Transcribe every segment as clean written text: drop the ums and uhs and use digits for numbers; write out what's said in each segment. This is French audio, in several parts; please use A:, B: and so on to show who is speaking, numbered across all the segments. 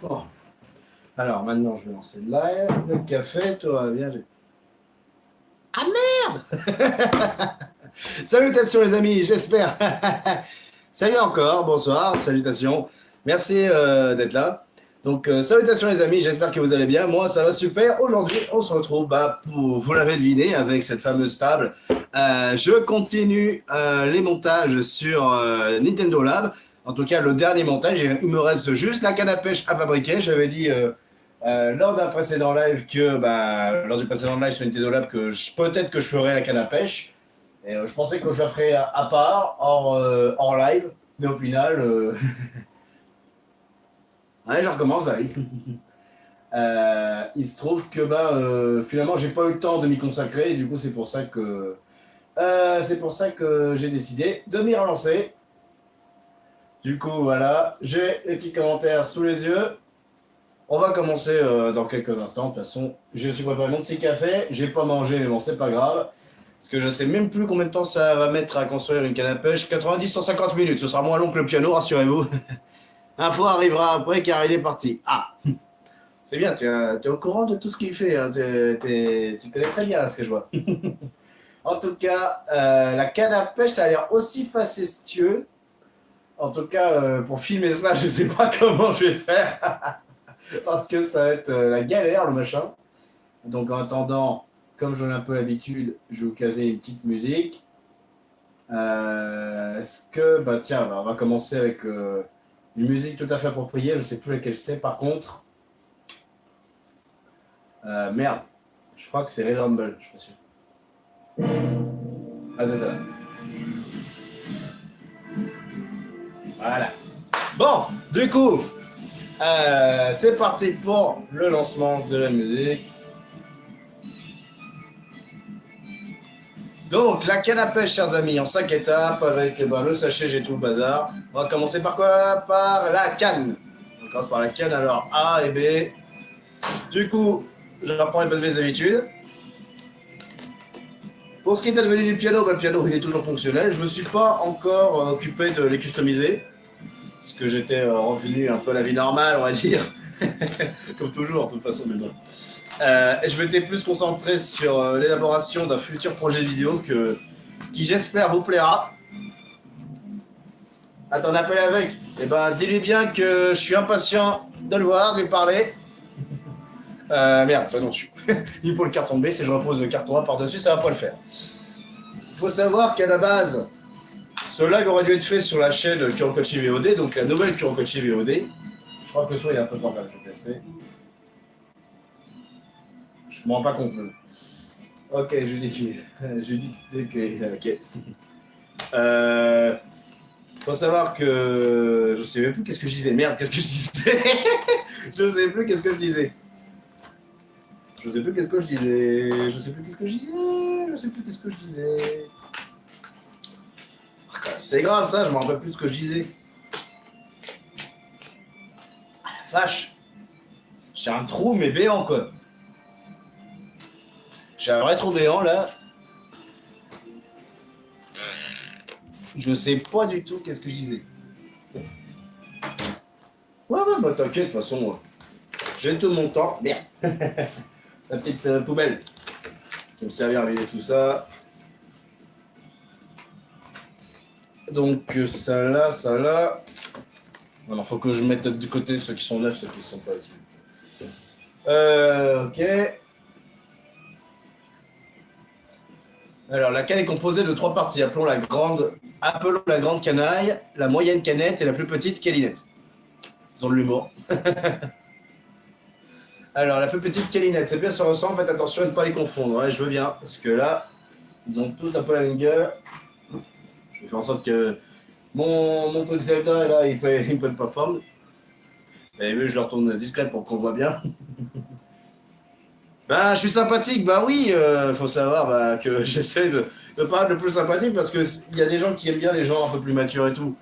A: Bon. Alors maintenant, je vais lancer le live. Le café, tout va bien. Ah merde. Salutations les amis, j'espère. Salut encore, bonsoir, salutations. Merci d'être là. Donc, salutations les amis, j'espère que vous allez bien. Moi, ça va super. Aujourd'hui, on se retrouve, vous l'avez deviné, avec cette fameuse table. Je continue les montages sur Nintendo Lab. En tout cas, le dernier montage, il me reste juste la canne à pêche à fabriquer. J'avais dit lors d'un précédent live lors du précédent live sur Nintendo Lab, que peut-être que je ferai la canne à pêche. Et je pensais que je la ferais à part, hors live. Mais au final, ouais, je recommence, bah oui. Il se trouve que finalement, j'ai pas eu le temps de m'y consacrer. Et du coup, c'est pour ça que j'ai décidé de m'y relancer. Du coup, voilà, j'ai les petits commentaires sous les yeux. On va commencer dans quelques instants. De toute façon, je suis préparé mon petit café. J'ai pas mangé, mais bon, c'est pas grave. Parce que je sais même plus combien de temps ça va mettre à construire une canne à pêche. 90-150 minutes. Ce sera moins long que le piano, rassurez-vous. Info arrivera après car il est parti. Ah, c'est bien, tu es au courant de tout ce qu'il fait. Hein. Tu connais très bien ce que je vois. En tout cas, la canne à pêche, ça a l'air aussi fastidieux. En tout cas, pour filmer ça, je sais pas comment je vais faire. Parce que ça va être la galère, le machin. Donc en attendant, comme j'en ai un peu l'habitude, je vais vous caser une petite musique. Est-ce que, tiens, on va commencer avec une musique tout à fait appropriée. Je sais plus laquelle c'est par contre. Merde, je crois que c'est Red Rumble, je suis pas sûr. Ah, c'est ça. Voilà. Bon, du coup, c'est parti pour le lancement de la musique. Donc, la canne à pêche, chers amis, en 5 étapes, avec le sachet, j'ai tout le bazar. On va commencer par quoi? Par la canne. On commence par la canne, alors A et B. Du coup, je reprends les bonnes vieilles habitudes. Pour ce qui est advenu du piano, le piano il est toujours fonctionnel. Je ne me suis pas encore occupé de les customiser. Parce que j'étais revenu un peu à la vie normale, on va dire. Comme toujours, de toute façon, mais bon. Et je m'étais plus concentré sur l'élaboration d'un futur projet vidéo qui j'espère vous plaira. Attends, on appelle avec. Eh ben, dis-lui bien que je suis impatient de le voir, de lui parler. Merde, non, il faut le carton B, si je repose le carton A par-dessus, ça va pas le faire. Il faut savoir qu'à la base, ce live aurait dû être fait sur la chaîne Kurokochi VOD, donc la nouvelle Kurokochi VOD. Je crois que le son est un peu fort là, je vais laisser. Je m'en rends pas compte. Ok, je dis que. Ok. Faut savoir que. Je sais même plus qu'est-ce que je disais. Merde, qu'est-ce que je disais. Je sais plus qu'est-ce que je disais. C'est grave ça, je me rappelle plus de ce que je disais. Ah la vache. J'ai un trou mais béant quoi. J'ai un vrai trou béant là. Je sais pas du tout qu'est-ce que je disais. Ouais, t'inquiète, de toute façon, j'ai tout mon temps. Merde. La petite poubelle qui va me servir à vider tout ça. Donc, ça là. Alors, faut que je mette de côté ceux qui sont neufs, ceux qui sont pas ok. Alors, la canne est composée de 3 parties. Appelons la grande canaille, la moyenne canette et la plus petite câlinette. Ils ont de l'humour. Alors, la plus petite câlinette, ces pièces se ressemblent, faites attention à ne pas les confondre. Ouais, je veux bien, parce que là, ils ont tous un peu la même gueule. Je vais faire en sorte que mon truc Zelda, là, il ne prenne pas forme. Vous avez vu, je le retourne discret pour qu'on voit bien. Je suis sympathique, oui, faut savoir que j'essaie de paraître le plus sympathique parce qu'il y a des gens qui aiment bien les gens un peu plus matures et tout.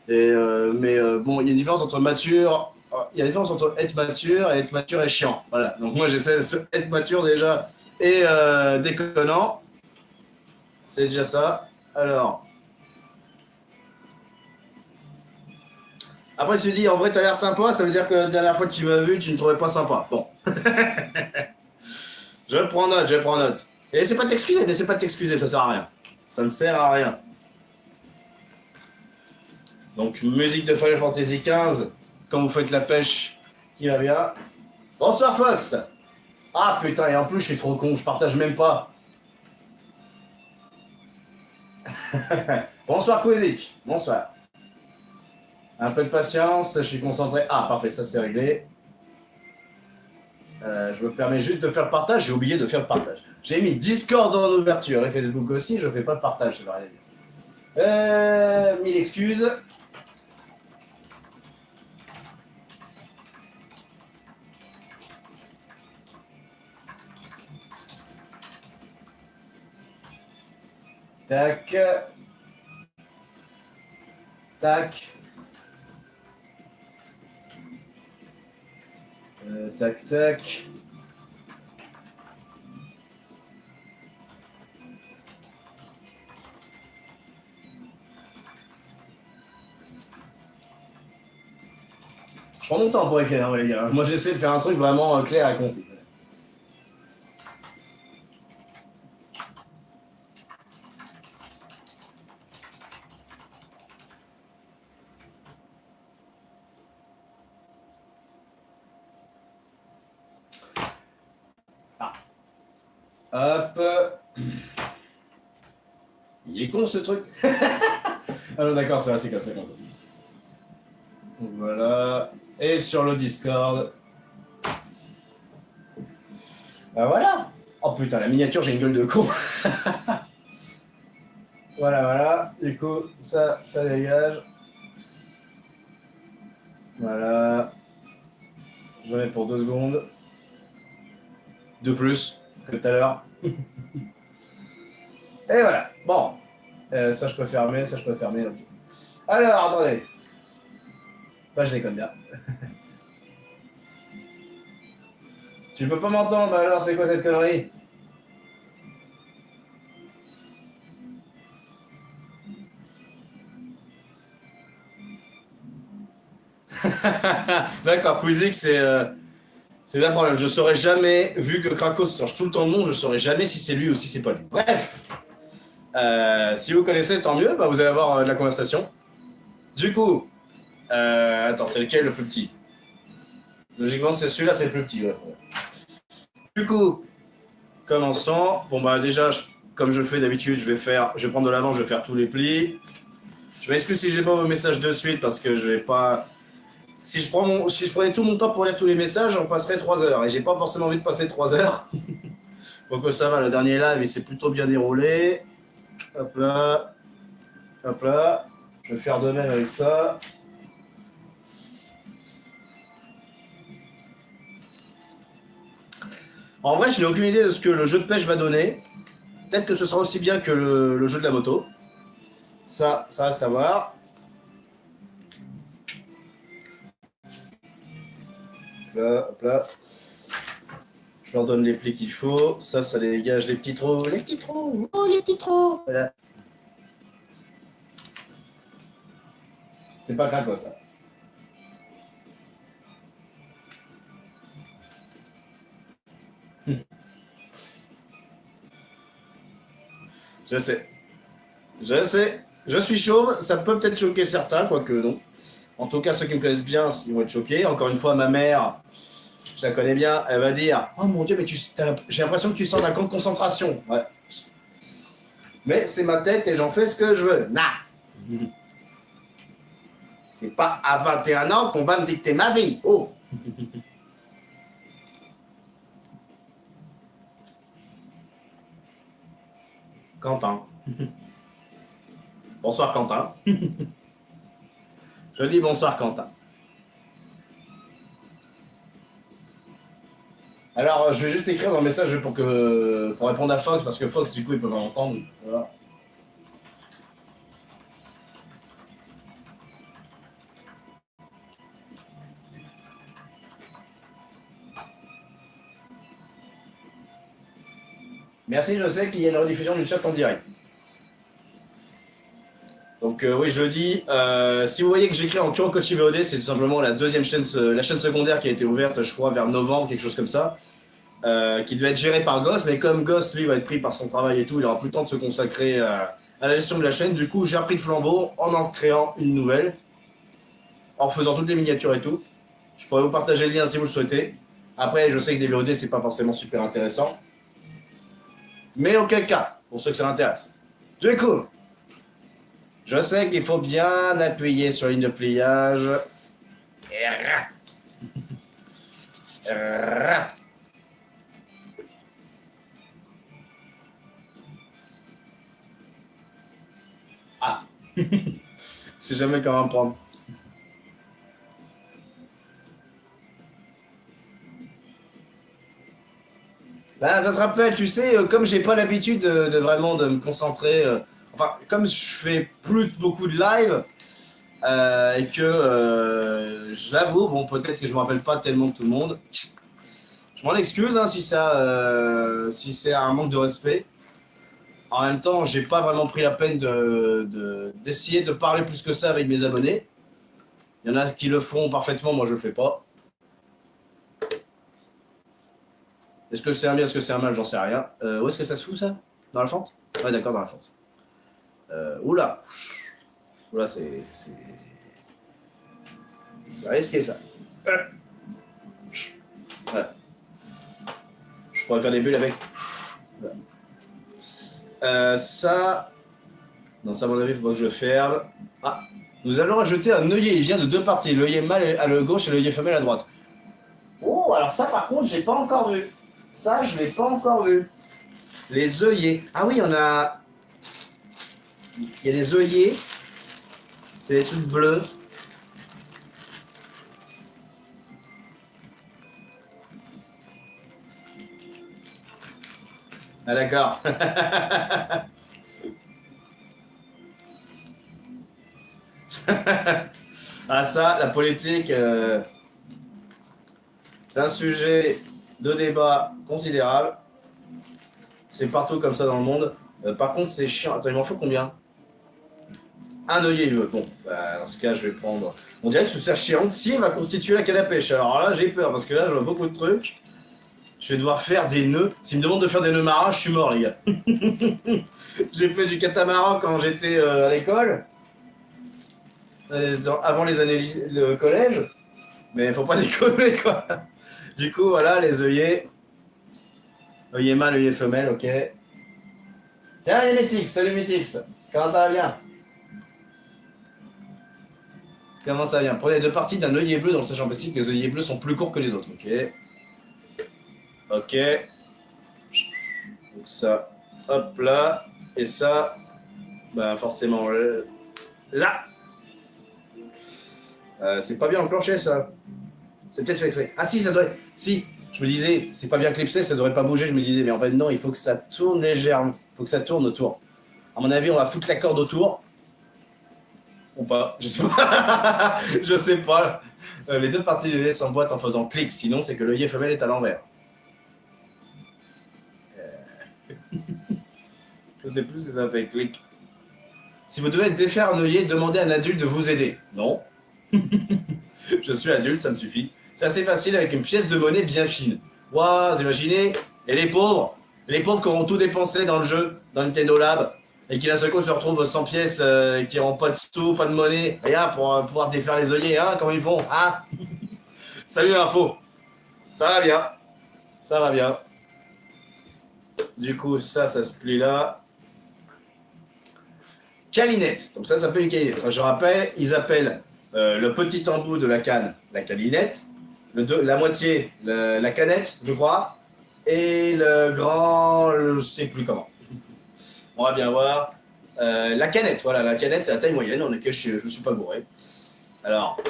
A: Mais bon, il y a une différence entre mature. Il y a une différence entre être mature et être mature et chiant. Voilà. Donc moi j'essaie d'être mature déjà et déconnant. C'est déjà ça. Alors Après, tu te dis, en vrai, t'as l'air sympa, ça veut dire que la dernière fois que tu m'as vu, tu ne trouvais pas sympa. Bon. Je prends note, je prends note. Et n'essaie pas de t'excuser, ça sert à rien. Ça ne sert à rien. Donc, musique de Final Fantasy XV, quand vous faites la pêche, qui va bien. Bonsoir Fox. Ah putain, et en plus, je suis trop con, je partage même pas. Bonsoir Kouzik, bonsoir. Un peu de patience, je suis concentré. Ah, parfait, ça c'est réglé. Je me permets juste de faire le partage, j'ai oublié de faire le partage. J'ai mis Discord en ouverture et Facebook aussi, je fais pas le partage, ça veut rien dire. Mille excuses. Tac. Tac. Tac, tac. Je prends mon temps pour écrire, les gars. Moi, j'essaie de faire un truc vraiment clair et concis. Hop. Il est con ce truc. Ah non, d'accord, c'est comme ça. Voilà. Et sur le Discord. Bah voilà. Oh putain, la miniature, j'ai une gueule de con. Voilà. Du coup, ça dégage. Voilà. J'en ai pour 2 secondes. De plus que tout à l'heure. Et voilà. Bon. Ça, je peux fermer, ok. Alors, attendez. Bah, je déconne bien. Tu peux pas m'entendre, bah alors c'est quoi cette connerie? D'accord, Quizix, c'est un problème. Je saurais jamais, vu que Krakos change tout le temps de nom, je saurais jamais si c'est lui ou si c'est pas lui. Bref, si vous connaissez, tant mieux, bah, vous allez avoir de la conversation. Du coup, attends, c'est lequel le plus petit? Logiquement, c'est celui-là, c'est le plus petit. Ouais. Du coup, commençons. Bon, bah déjà, comme je le fais d'habitude, je vais prendre de l'avant, je vais faire tous les plis. Je m'excuse si j'ai pas vos messages de suite parce que je vais pas. Si je prenais tout mon temps pour lire tous les messages, on passerait 3 heures. Et j'ai pas forcément envie de passer 3 heures. Donc ça va, le dernier live, il s'est plutôt bien déroulé. Hop là. Hop là. Je vais faire de même avec ça. En vrai, je n'ai aucune idée de ce que le jeu de pêche va donner. Peut-être que ce sera aussi bien que le jeu de la moto. Ça reste à voir. Là, hop là. Je leur donne les plis qu'il faut. Ça dégage les petits trous. Les petits trous. Oh, les petits trous. Voilà. C'est pas Krakow, ça. Je sais. Je suis chauve. Ça peut peut-être choquer certains, quoique non. En tout cas, ceux qui me connaissent bien, ils vont être choqués. Encore une fois, ma mère, je la connais bien, elle va dire « Oh mon Dieu, mais j'ai l'impression que tu sors d'un camp de concentration. » Ouais. Mais c'est ma tête et j'en fais ce que je veux. Nah. C'est pas à 21 ans qu'on va me dicter ma vie. Oh. Quentin. Bonsoir Quentin. Je dis bonsoir Quentin. Alors, je vais juste écrire dans le message pour répondre à Fox, parce que Fox, du coup, il peut pas m'entendre. Voilà. Merci, je sais qu'il y a une rediffusion du chat en direct. Donc Donc oui, je le dis, si vous voyez que j'écris en Kurokochi VOD, c'est tout simplement la deuxième chaîne, la chaîne secondaire qui a été ouverte, je crois, vers novembre, quelque chose comme ça, qui devait être gérée par Ghost, mais comme Ghost, lui, va être pris par son travail et tout, il aura plus le temps de se consacrer à la gestion de la chaîne. Du coup, j'ai repris le flambeau en créant une nouvelle, en faisant toutes les miniatures et tout. Je pourrais vous partager le lien si vous le souhaitez. Après, je sais que des VOD, c'est pas forcément super intéressant. Mais auquel cas, pour ceux que ça intéresse. Du coup, je sais qu'il faut bien appuyer sur la ligne de pliage. Ah. Je sais jamais comment prendre. Ben, ça se rappelle, tu sais, comme j'ai pas l'habitude de vraiment de me concentrer, enfin, comme je fais plus beaucoup de live, et que je l'avoue, bon, peut-être que je me rappelle pas tellement de tout le monde. Je m'en excuse hein, si c'est un manque de respect. En même temps, j'ai pas vraiment pris la peine d'essayer de parler plus que ça avec mes abonnés. Il y en a qui le font parfaitement, moi je le fais pas. Est-ce que c'est un bien, est-ce que c'est un mal, j'en sais rien. Où est-ce que ça se fout ça? Dans la fente? Ouais, d'accord, dans la fente. Oula. Oula, c'est risqué ça. Voilà. Je pourrais faire des bulles avec. Voilà. Ça. Non, ça, à mon avis, il faut pas que je le ferme. Ah, nous allons rajouter un œillet. Il vient de deux parties. L'œillet mâle à la gauche et l'œillet femelle à droite. Oh, alors ça, par contre, j'ai pas encore vu. Ça, je l'ai pas encore vu. Les œillets. Ah oui, on a. Il y a des œillets. C'est des trucs bleus. Ah d'accord. Ah ça, la politique, c'est un sujet de débat considérable. C'est partout comme ça dans le monde. Par contre, c'est chiant. Attends, il m'en faut combien? Un œillet, il veut. Bon, bah, dans ce cas, je vais prendre... On dirait que ce cerf chiant-ci va constituer la canne à pêche. Alors là, j'ai peur, parce que là, je vois beaucoup de trucs. Je vais devoir faire des nœuds. S'il me demande de faire des nœuds marins, je suis mort, les gars. J'ai fait du catamaran quand j'étais à l'école. Avant les années le collège. Mais faut pas déconner, quoi. Du coup, voilà, les œillets. Œillet mâle, œillet femelle, ok. Tiens, les Métix, salut Métix. Comment ça va bien? Comment ça va bien? Prenez deux parties d'un œillet bleu, dans sachant précis que les œillets bleus sont plus courts que les autres, ok. Ok. Donc ça, hop là. Et ça, bah forcément là. C'est pas bien enclenché ça. C'est peut-être fait exprès. Ah si, ça doit être... Si, je me disais, c'est pas bien clipsé, ça devrait pas bouger. Je me disais, mais en fait non, il faut que ça tourne légèrement. Il faut que ça tourne autour. À mon avis, on va foutre la corde autour. Ou pas, je sais pas. Je sais pas. Les deux parties de lait s'emboîtent en faisant clic. Sinon, c'est que l'œillet femelle est à l'envers. Je sais plus si ça fait clic. Si vous devez défaire un œillet, demandez à un adulte de vous aider. Non. Je suis adulte, ça me suffit. C'est assez facile avec une pièce de monnaie bien fine. Waouh, vous imaginez? Et les pauvres qui auront tout dépensé dans le jeu, dans Nintendo Lab, et qui d'un seul coup se retrouvent sans pièces, qui n'auront pas de sous, pas de monnaie, rien pour pouvoir défaire les œillets, hein, comment ils font, hein? Salut Info. Ça va bien. Ça va bien. Du coup, ça se plie là. Calinette. Donc ça s'appelle une calinette. Je rappelle, ils appellent le petit embout de la canne la calinette, la moitié la canette, je crois, et le grand, je sais plus comment. On va bien voir. La canette, voilà, la canette, c'est la taille moyenne, en laquelle je ne suis pas bourré. Alors,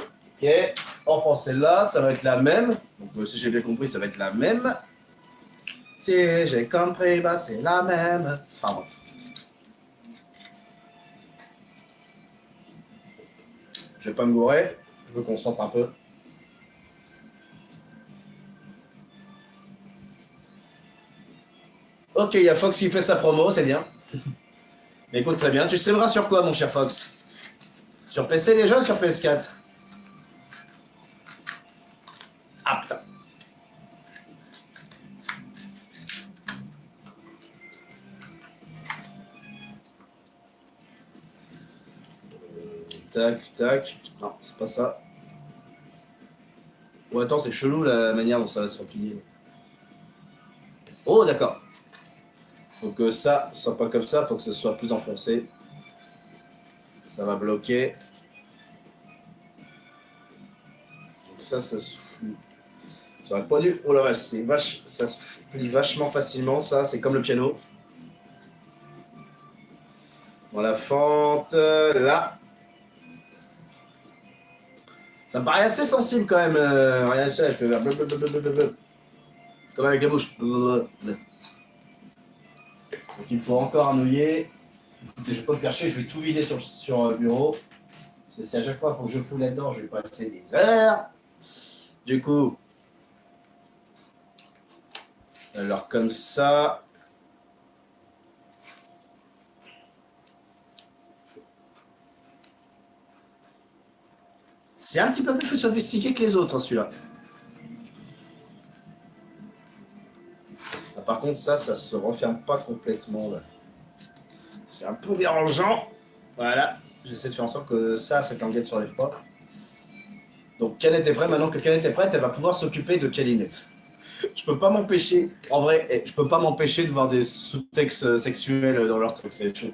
A: ok, on prend celle-là, ça va être la même. Donc, si j'ai bien compris, ça va être la même. Si j'ai compris, bah c'est la même. Pardon. Je vais pas me gourer, je me concentre un peu. Ok, il y a Fox qui fait sa promo, c'est bien. Mais écoute, très bien. Tu streameras sur quoi, mon cher Fox? Sur PC déjà ou sur PS4? Ah putain. Tac, tac. Non, c'est pas ça. Oh, attends, c'est chelou la manière dont ça va se replier. Oh, d'accord. Faut que ça soit pas comme ça, faut que ce soit plus enfoncé. Ça va bloquer. Donc ça se fout. J'aurais pas dû. Oh la vache, c'est vache. Ça se plie vachement facilement, ça. C'est comme le piano. Dans la fente, là. Ça me paraît assez sensible quand même. Regarde ça, je peux faire blablabla. Comme avec la bouche. Donc il faut encore annouiller. Je vais pas me faire chier, je vais tout vider sur le bureau. Parce que si à chaque fois il faut que je foule là-dedans, je vais passer des heures. Du coup, alors comme ça. C'est un petit peu plus sophistiqué que les autres, hein, celui-là. Ah, par contre, ça se referme pas complètement. Là. C'est un peu dérangeant. Voilà. J'essaie de faire en sorte que cette languette ne se relève pas. Donc, Canette est prête. Maintenant que Canette est prête, elle va pouvoir s'occuper de Calinette. Je peux pas m'empêcher. En vrai, je peux pas m'empêcher de voir des sous-textes sexuels dans leur truc. C'est chaud.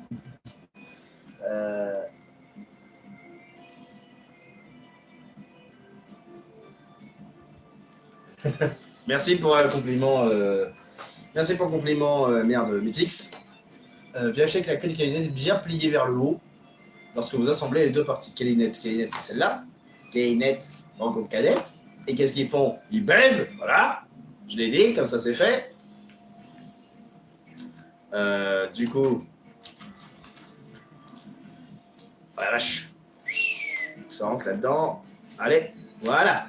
A: Merci pour le compliment. Merci pour le compliment, merde, Mythix. Vérifiez que la queue de Calinette est bien pliée vers le haut lorsque vous assemblez les deux parties. Calinette, c'est celle-là. Calinette rencontre Cadette. Et qu'est-ce qu'ils font? Ils baisent, voilà. Je l'ai dit, comme ça c'est fait. Du coup. Oh la vache. Ça rentre là-dedans. Allez, voilà.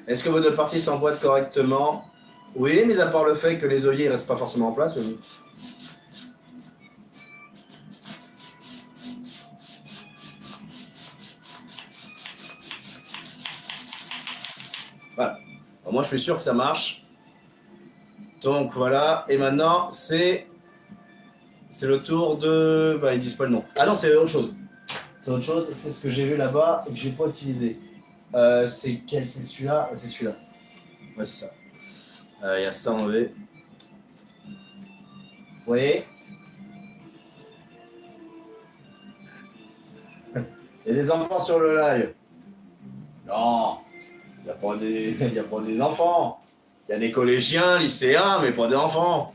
A: Est-ce que vos deux parties s'emboîtent correctement? Oui, mais à part le fait que les œillets ne restent pas forcément en place. Oui. Voilà. Alors moi, je suis sûr que ça marche. Donc voilà. Et maintenant, c'est le tour de. Bah, ils disent pas le nom. Ah non, c'est autre chose. C'est autre chose. C'est ce que j'ai vu là-bas et que j'ai pas utilisé. C'est quel? C'est celui-là? C'est celui-là. Ouais, c'est ça. Il y a ça enlevé. Vous voyez? Il y a des enfants sur le live. Non, il n'y a pas des enfants. Il y a des collégiens, lycéens, mais pas des enfants.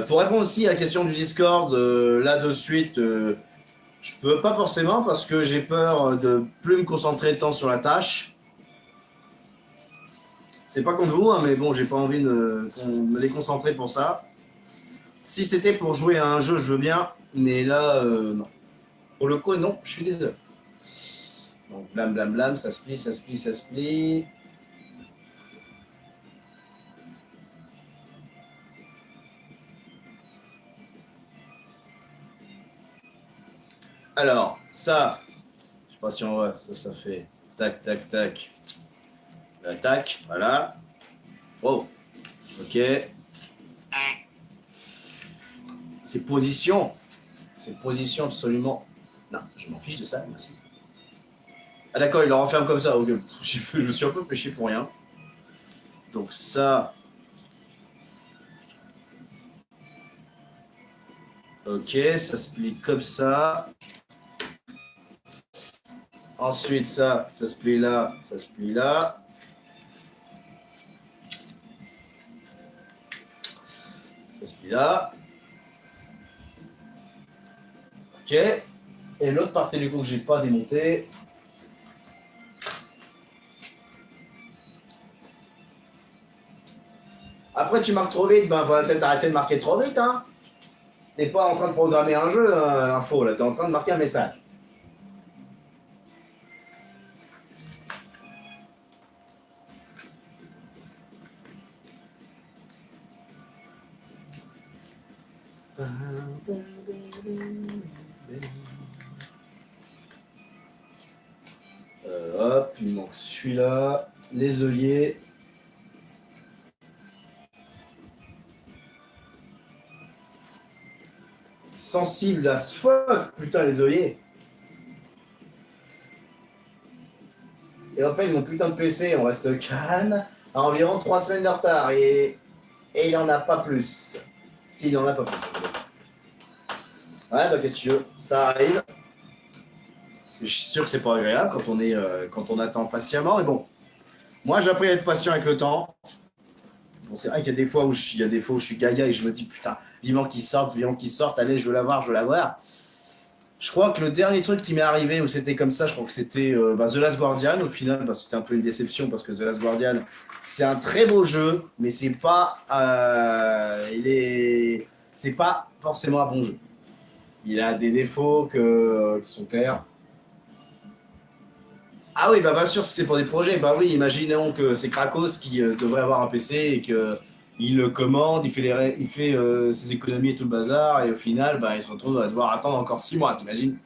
A: Pour répondre aussi à la question du Discord, là de suite, je peux pas forcément parce que j'ai peur de plus me concentrer tant sur la tâche. C'est pas contre vous, hein, mais bon, j'ai pas envie de me déconcentrer pour ça. Si c'était pour jouer à un jeu, je veux bien, mais là, non. Pour le coup, non, je suis désolé. Donc, blam, blam, blam, ça se plie, ça se plie, ça se plie. Alors, ça, je sais pas si on voit, ça fait tac, tac, tac. Tac, voilà. Oh, ok. C'est position absolument. Non, je m'en fiche de ça, merci. Ah d'accord, il le renferme comme ça. Okay. Je me suis un peu fait chier pour rien. Donc ça. Ok, ça se plie comme ça. Ensuite, ça se plie là, ça se plie là. Ça se plie là. Ok. Et l'autre partie du coup que j'ai pas démonté. Après, tu marques trop vite, ben, va peut-être arrêter de marquer trop vite, hein. T'es pas en train de programmer un jeu, info, là, t'es en train de marquer un message. Hop, il manque celui-là. Les œillets. Sensible as fuck, putain, les œillets. Et en fait, mon putain de PC, on reste calme. À environ 3 semaines de retard. Et il n'en a pas plus. S'il n'en a pas plus. Ouais, bah qu'est-ce que tu veux, ça arrive. Je suis sûr que c'est pas agréable quand on attend patiemment. Mais bon, moi j'ai appris à être patient avec le temps. Bon, c'est vrai qu'il y a des fois où je suis gaga et je me dis putain, vivant qu'il sorte, allez, je veux la voir, je veux la voir. Je crois que le dernier truc qui m'est arrivé où c'était comme ça, je crois que c'était The Last Guardian. Au final, c'était un peu une déception parce que The Last Guardian, c'est un très beau jeu, mais c'est pas forcément un bon jeu. Il a des défauts qui sont clairs. Ah oui, bah bien sûr, si c'est pour des projets, bah oui, imaginons que c'est Krakos qui devrait avoir un PC et qu'il le commande, il fait ses économies et tout le bazar, et au final, bah, il se retrouve à devoir attendre encore 6 mois, t'imagines?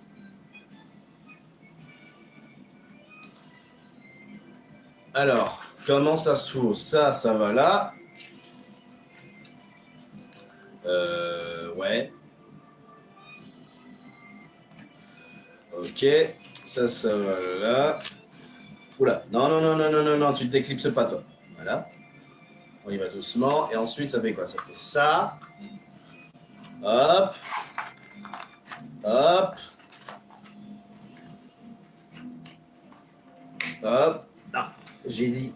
A: Alors, comment ça se fout? Ça va là. Ouais. Ok, ça va là. Oula, non, tu ne t'éclipses pas, toi. Voilà. On y va doucement. Et ensuite, ça fait quoi? Ça fait ça. Hop. Hop. Hop. Non, j'ai dit.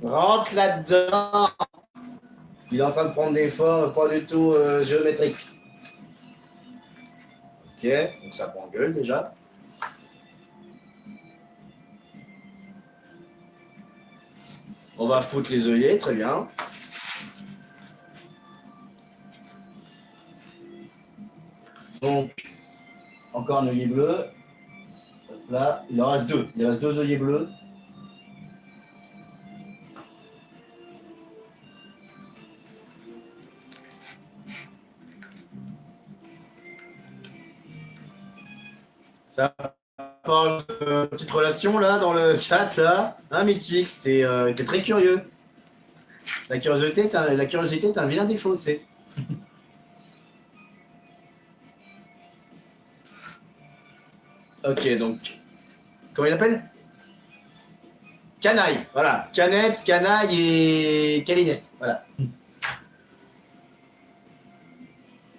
A: Rentre là-dedans. Il est en train de prendre des formes pas du tout géométriques. Ok, donc ça prend gueule déjà. On va foutre les œillets, très bien. Donc, encore un œillet bleu. Hop là, il en reste deux. Il reste deux œillets bleus. Ça parle de petite relation là dans le chat là. Hein, Mythique, t'es très curieux. La curiosité est un vilain défaut, c'est. Ok, donc. Comment il appelle? Canaille, voilà. Canette, canaille et calinette. Voilà.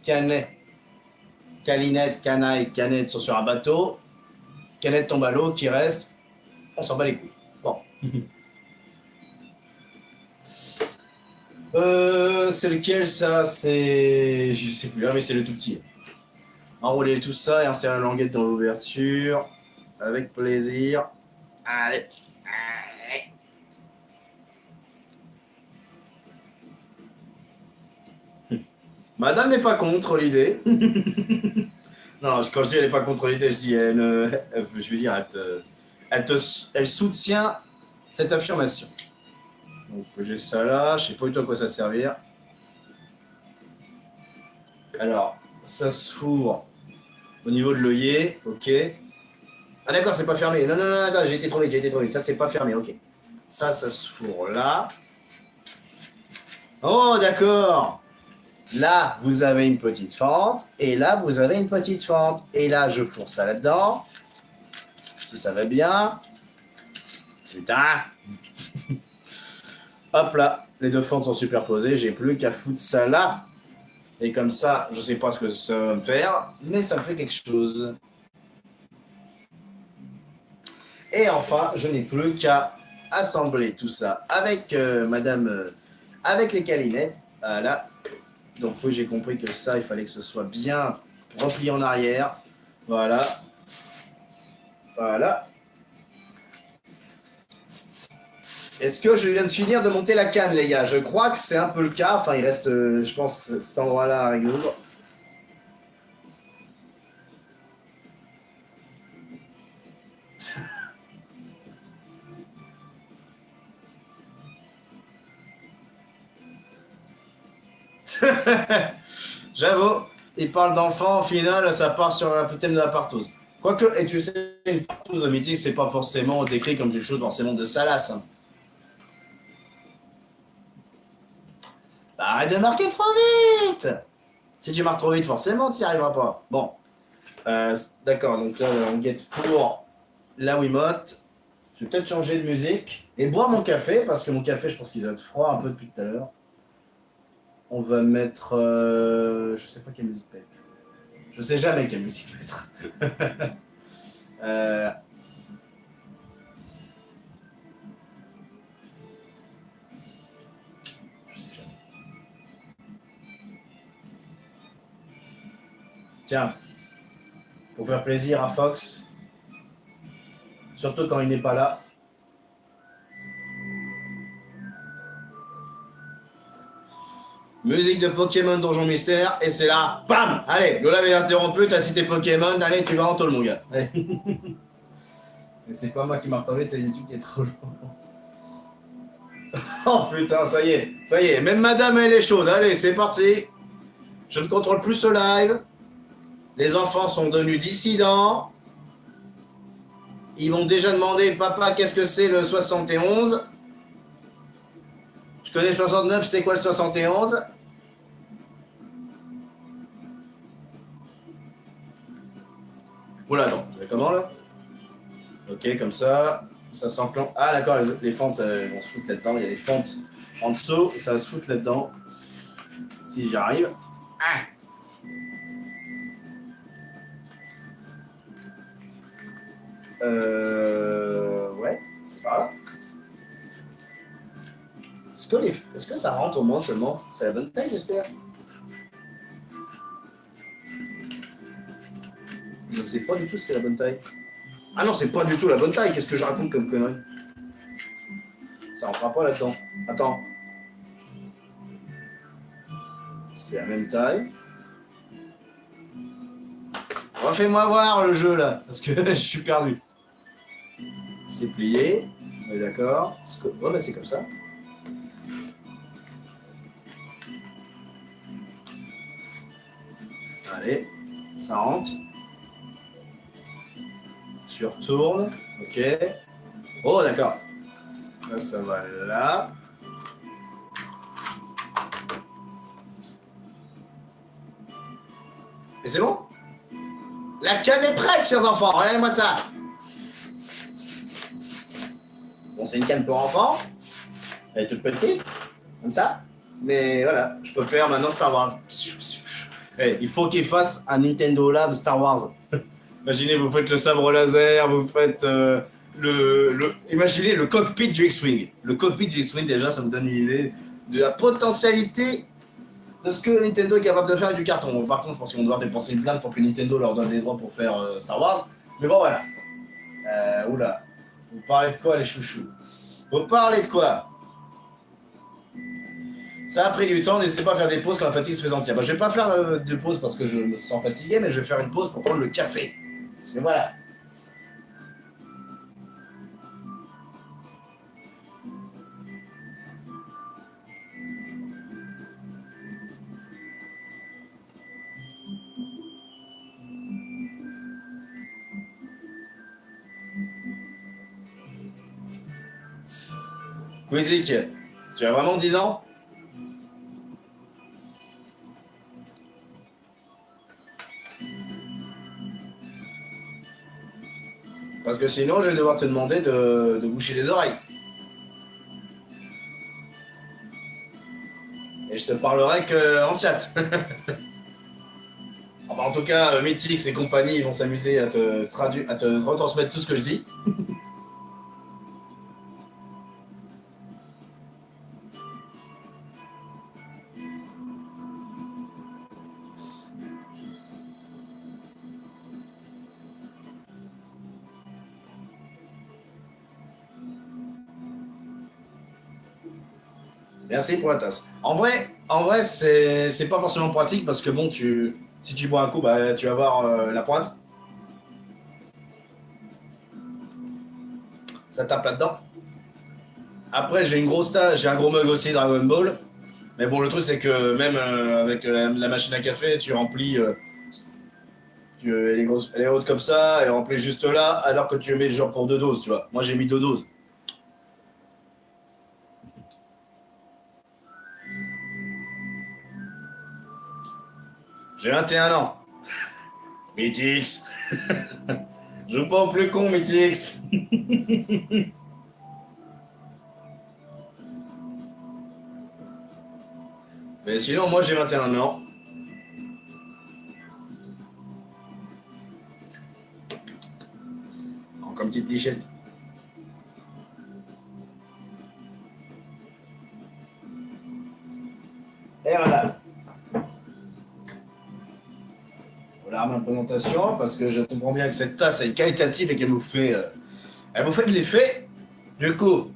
A: Canet, calinette, canaille, canette sont sur un bateau. Canette tombe à l'eau, qui reste, on s'en bat les couilles. Bon. C'est lequel ça? C'est. Je sais plus, ah, mais c'est le tout petit. Enrouler tout ça et insérer la languette dans l'ouverture. Avec plaisir. Allez. Allez. Madame n'est pas contre l'idée. Non, quand je dis elle n'est pas contre l'idée, je dis je veux dire, elle soutient cette affirmation. Donc j'ai ça là, je sais pas du tout à quoi ça servir. Alors, ça se fourre au niveau de l'œillet, ok. Ah d'accord, c'est pas fermé. Non, attends, j'ai été trop vite. Ça, c'est pas fermé, ok. Ça se fourre là. Oh, d'accord. Là, vous avez une petite fente. Et là, vous avez une petite fente. Et là, je fourre ça là-dedans. Si ça va bien. Putain. Hop là, les deux fentes sont superposées. J'ai plus qu'à foutre ça là. Et comme ça, je sais pas ce que ça va me faire. Mais ça fait quelque chose. Et enfin, je n'ai plus qu'à assembler tout ça avec avec les calinettes. Voilà. Donc oui, j'ai compris que ça, il fallait que ce soit bien replié en arrière. Voilà. Voilà. Est-ce que je viens de finir de monter la canne, les gars? Je crois que c'est un peu le cas. Enfin, il reste, je pense, cet endroit-là à résoudre. J'avoue, il parle d'enfants, au final, ça part sur le thème de la partouze. Quoique, et tu sais, une partouze mythique, c'est pas forcément décrit comme quelque chose forcément de salace. Hein. Bah, arrête de marquer trop vite. Si tu marques trop vite, forcément, tu n'y arriveras pas. Bon, d'accord, donc là, on guette pour la Wiimote. Je vais peut-être changer de musique et boire mon café, parce que mon café, je pense qu'il doit être froid un peu depuis tout à l'heure. On va mettre... je sais pas quelle musique mettre. Je sais jamais quelle musique mettre. Je sais jamais. Tiens, pour faire plaisir à Fox, surtout quand il n'est pas là. Musique de Pokémon Donjon Mystère, et c'est là, bam. Allez, Lola avait interrompu, t'as cité Pokémon, allez, tu vas en tôle, mon gars. Et c'est pas moi qui m'a retardé, c'est YouTube qui est trop long. Oh putain, ça y est, même madame elle est chaude, allez, c'est parti. Je ne contrôle plus ce live. Les enfants sont devenus dissidents. Ils m'ont déjà demandé, papa, qu'est-ce que c'est le 71? Je connais le 69, c'est quoi le 71? Oula, attends, ça fait comment là? Ok, comme ça, ça s'enclenche. Ah d'accord, les fentes vont se foutre là-dedans. Il y a les fentes en dessous, ça va se foutre là-dedans. Si j'y arrive. Ah. Ouais, c'est pas là. Est-ce que ça rentre au moins seulement? C'est la bonne taille, j'espère. Je ne sais pas du tout si c'est la bonne taille. Ah non, c'est pas du tout la bonne taille. Qu'est-ce que je raconte comme connerie? Ça rentrera pas là-dedans. Attends. C'est la même taille. Refais-moi voir le jeu là, parce que je suis perdu. C'est plié. On est d'accord. Ouais, bah c'est comme ça. Allez, ça rentre. Tu retournes. Ok. Oh, d'accord. Là, ça va là. Et c'est bon? La canne est prête, chers enfants. Regardez-moi ça. Bon, c'est une canne pour enfants. Elle est toute petite, comme ça. Mais voilà, je peux faire maintenant Star Wars. Hey, il faut qu'il fasse un Nintendo Lab Star Wars. Imaginez, vous faites le sabre laser, vous faites imaginez le cockpit du X-Wing. Le cockpit du X-Wing, déjà, ça me donne une idée de la potentialité de ce que Nintendo est capable de faire avec du carton. Par contre, je pense qu'ils vont devoir dépenser une blinde pour que Nintendo leur donne les droits pour faire Star Wars. Mais bon, voilà. Oula. Vous parlez de quoi, les chouchous? Vous parlez de quoi? Ça a pris du temps, n'hésitez pas à faire des pauses quand la fatigue se fait sentir. Bah, je vais pas faire de pause parce que je me sens fatigué, mais je vais faire une pause pour prendre le café. Parce que voilà. Quizik, tu as vraiment 10 ans? Parce que sinon, je vais devoir te demander de boucher les oreilles. Et je te parlerai qu'en chat. Enfin, en tout cas, Mythix et compagnie, ils vont s'amuser à te retransmettre tout ce que je dis. Merci pour la tasse. En vrai c'est pas forcément pratique parce que bon, si tu bois un coup, bah, tu vas avoir la pointe. Ça tape là-dedans. Après, j'ai un gros mug aussi Dragon Ball. Mais bon, le truc, c'est que même avec la machine à café, tu remplis. Elle est grosse, elle est haute comme ça, elle est remplie juste là, alors que tu mets genre pour 2 doses, tu vois. Moi, j'ai mis 2 doses. J'ai 21 ans. Mythix. Joue pas au plus con, Mythix. Mais sinon, moi, j'ai 21 ans. Comme petite lichette. Et voilà. Voilà ma présentation, parce que je comprends bien que cette tasse est qualitative et qu'elle vous fait de l'effet. Du coup,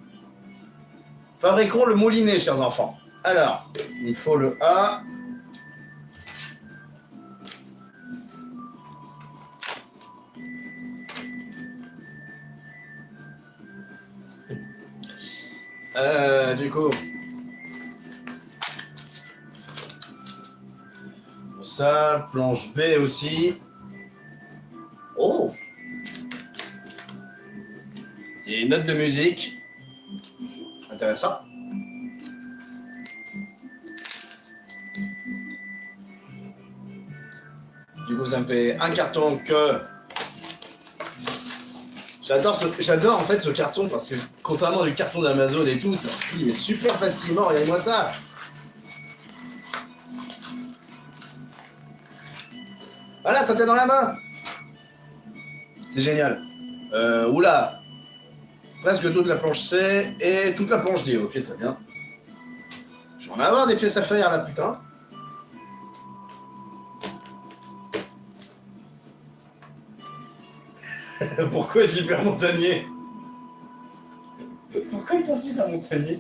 A: fabriquons le moulinet, chers enfants. Alors, il faut le A. Du coup, ça, planche B aussi. Oh! Et une note de musique. Intéressant. Du coup, ça me fait un carton que... J'adore en fait ce carton parce que contrairement du carton d'Amazon et tout, ça se plie super facilement. Regardez-moi ça. Voilà, ça tient dans la main. C'est génial. Oula. Presque toute la planche C et toute la planche D. Ok, très bien. Je vais en avoir des pièces à faire là, putain. Pourquoi Super Montagnier? Pourquoi il pense Super Montagnier?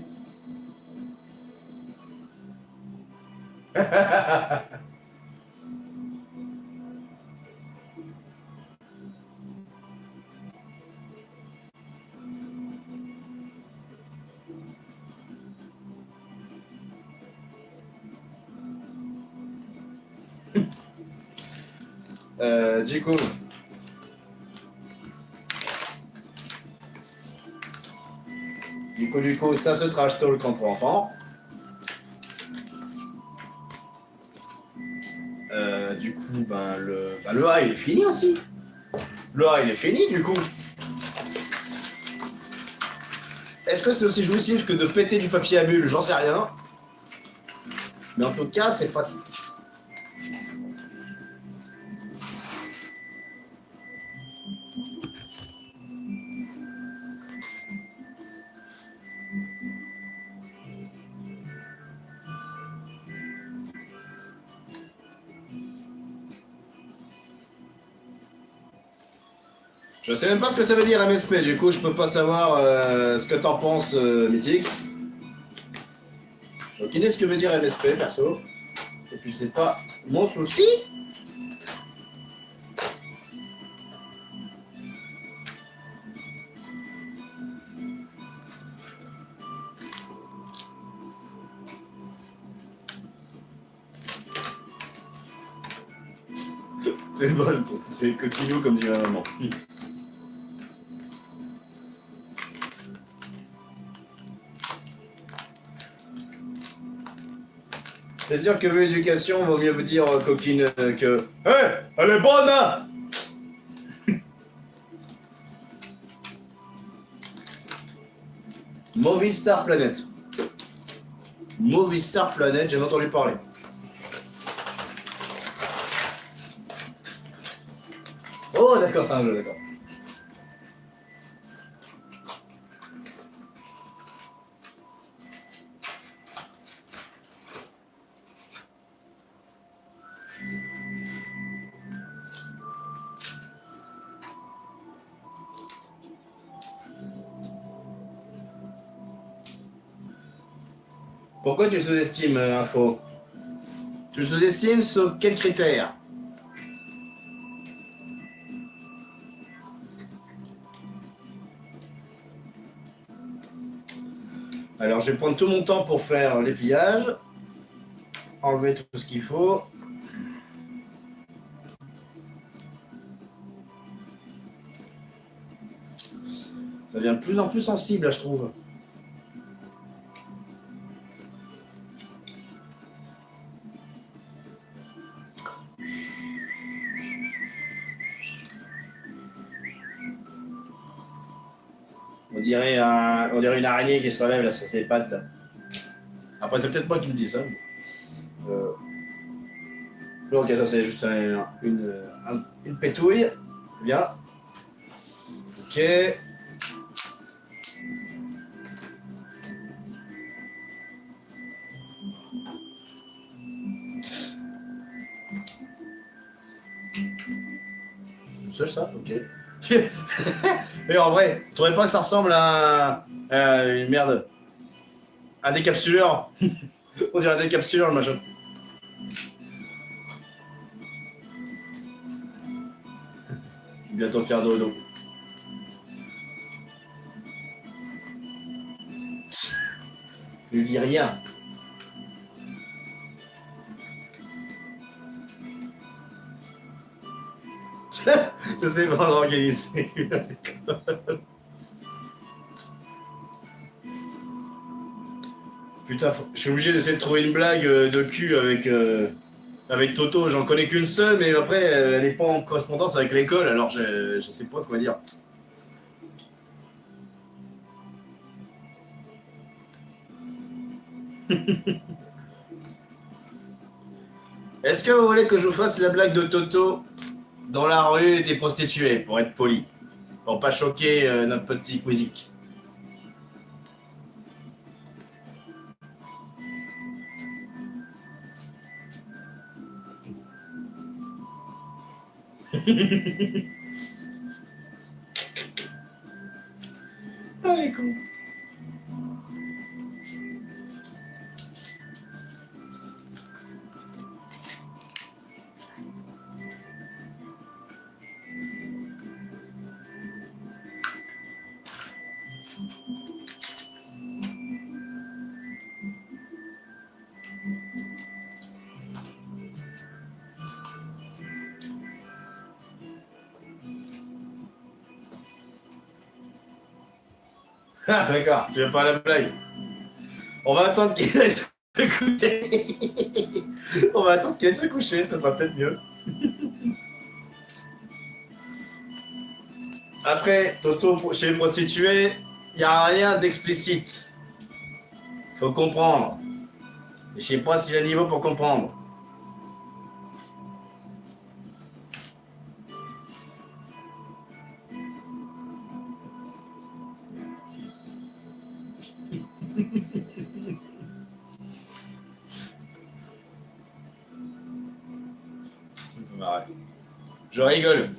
A: Du coup... Du coup, ça se trash talk entre enfants. Du coup, le A, il est fini aussi. Le A, il est fini, du coup. Est-ce que c'est aussi jouissif que de péter du papier à bulles? J'en sais rien. Mais en tout cas, c'est pratique. Je sais même pas ce que ça veut dire MSP, du coup je peux pas savoir ce que t'en penses, Mythix. J'ai aucune idée ce que veut dire MSP, perso. Et puis c'est pas mon souci. C'est bon, c'est coquinou comme dirait maman. C'est sûr que vu l'éducation, vaut mieux vous dire coquine que hey, elle est bonne, hein. Movistar Planet. Movistar Planet, j'ai entendu parler. Oh d'accord, c'est un jeu, d'accord. Pourquoi tu sous-estimes Info? Tu sous-estimes sur quels critères? Alors je vais prendre tout mon temps pour faire les pliages. enlever tout ce qu'il faut. Ça devient de plus en plus sensible, là, je trouve. On dirait une araignée qui se relève là sur ses pattes. Là. Après, c'est peut-être moi qui me dis ça. Ok, ça c'est juste une pétouille. Bien. Ok. Tout seul ça. Ok. Mais en vrai, tu trouverais pas que ça ressemble à une merde, un décapsuleur. On dirait un décapsuleur le machin. Je vais bientôt faire dodo. Je lui dis rien. Ça c'est bien organisé. Putain, je suis obligé d'essayer de trouver une blague de cul avec Toto. J'en connais qu'une seule, mais après, elle n'est pas en correspondance avec l'école, alors je sais pas quoi dire. Est-ce que vous voulez que je vous fasse la blague de Toto dans la rue des prostituées, pour être poli, pour pas choquer notre petit Quizik? Allez, con. Ah, d'accord, je vais pas la blague. On va attendre qu'il aille se coucher. On va attendre qu'il aille se coucher, ça sera peut-être mieux. Après, Toto, chez les prostituées, il n'y a rien d'explicite. Faut comprendre. Et je sais pas s'il a le niveau pour comprendre. Je rigole.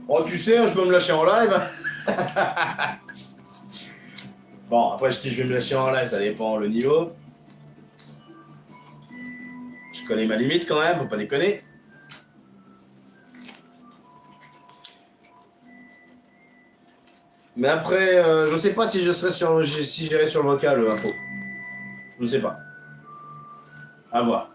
A: Oh, tu sais, je peux me lâcher en live. Bon, après, je dis je vais me lâcher en live, ça dépend le niveau. Je connais ma limite quand même, faut pas déconner. Mais après, je sais pas si si j'irai sur le vocal info. Je sais pas. À voir.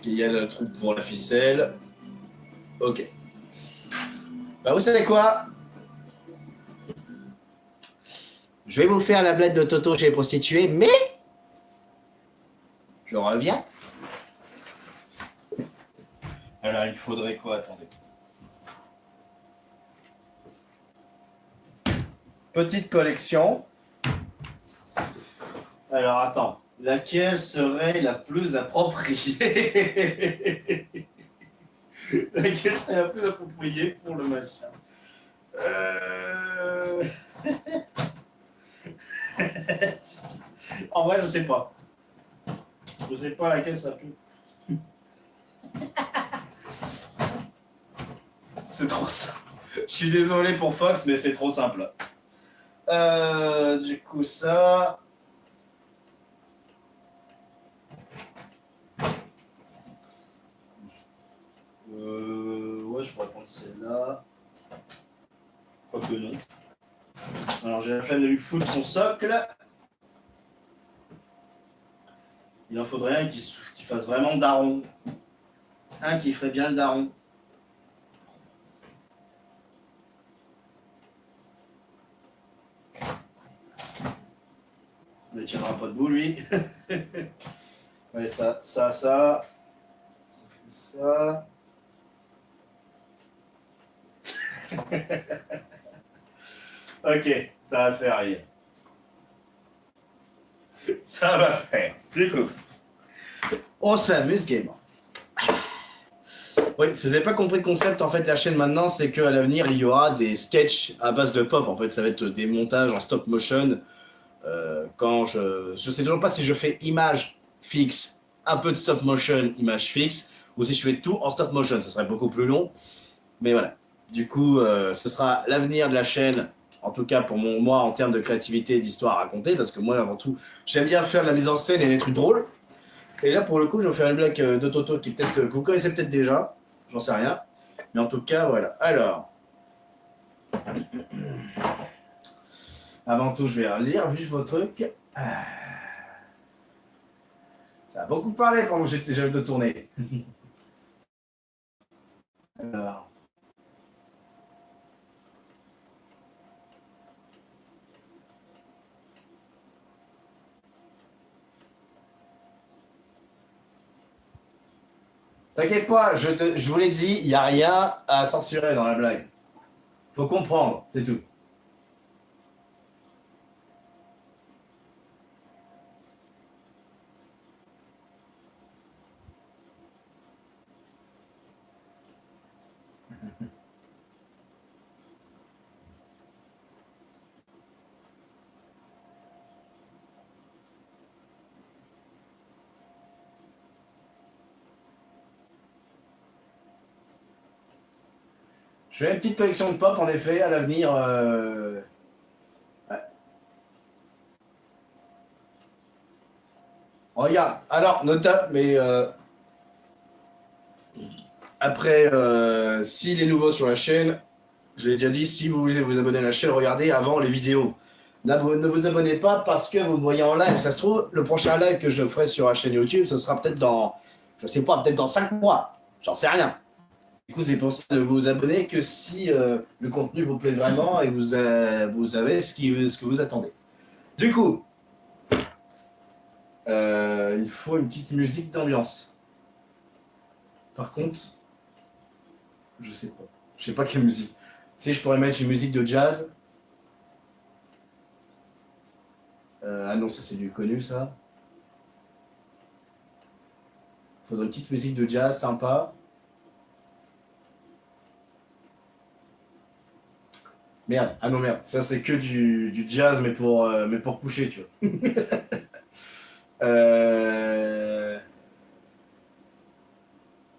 A: Il y a le trou pour la ficelle. Ok. Bah vous savez quoi? Je vais vous faire la blague de Toto chez les prostituées, mais je reviens. Alors il faudrait quoi? Attendez. Petite collection. Alors attends. Laquelle serait la plus appropriée? Laquelle serait la plus appropriée pour le machin? En vrai, je sais pas. Je sais pas laquelle serait la plus. C'est trop simple. Je suis désolé pour Fox, mais c'est trop simple. Du coup, ça... Ouais, je pourrais prendre celle-là. Quoique non. Alors, j'ai la flemme de lui foutre son socle. Il en faudrait un qui fasse vraiment daron. Un qui ferait bien le daron. Il ne tiendra pas debout, lui. Allez, ça. Ça fait ça. Ok, ça va faire rien. Ça va faire. Du coup, on s'amuse gamer. Oui, si vous n'avez pas compris le concept, en fait, la chaîne maintenant, c'est qu'à l'avenir, il y aura des sketchs à base de pop. En fait, ça va être des montages en stop motion. Quand je sais toujours pas si je fais image fixe, un peu de stop motion, image fixe, ou si je fais tout en stop motion. Ce serait beaucoup plus long. Mais voilà. Du coup, ce sera l'avenir de la chaîne, en tout cas pour moi, en termes de créativité et d'histoire à raconter, parce que moi, avant tout, j'aime bien faire de la mise en scène et des trucs drôles. Et là, pour le coup, je vais faire une blague de Toto qui peut-être que vous connaissez peut-être déjà, j'en sais rien. Mais en tout cas, voilà. Alors, avant tout, je vais relire juste vos trucs. Ça a beaucoup parlé pendant que j'avais de tourner. Alors. T'inquiète pas, je vous l'ai dit, il n'y a rien à censurer dans la blague. Faut comprendre, c'est tout. Je fais une petite collection de pop, en effet, à l'avenir. Ouais. Regarde, alors, nota, mais après, s'il est nouveau sur la chaîne, je l'ai déjà dit, si vous voulez vous abonner à la chaîne, regardez avant les vidéos. Là, vous ne vous abonnez pas parce que vous me voyez en live. Ça se trouve, le prochain live que je ferai sur la chaîne YouTube, ce sera peut-être dans, je sais pas, peut-être dans 5 mois. J'en sais rien. Du coup, c'est pour ça de vous abonner que si le contenu vous plaît vraiment et vous avez ce que vous attendez. Du coup, il faut une petite musique d'ambiance. Par contre, je sais pas. Je sais pas quelle musique. Si je pourrais mettre une musique de jazz. Ah non, ça c'est du connu ça. Il faudrait une petite musique de jazz sympa. Merde, ah non merde, ça c'est que du jazz mais pour coucher, tu vois.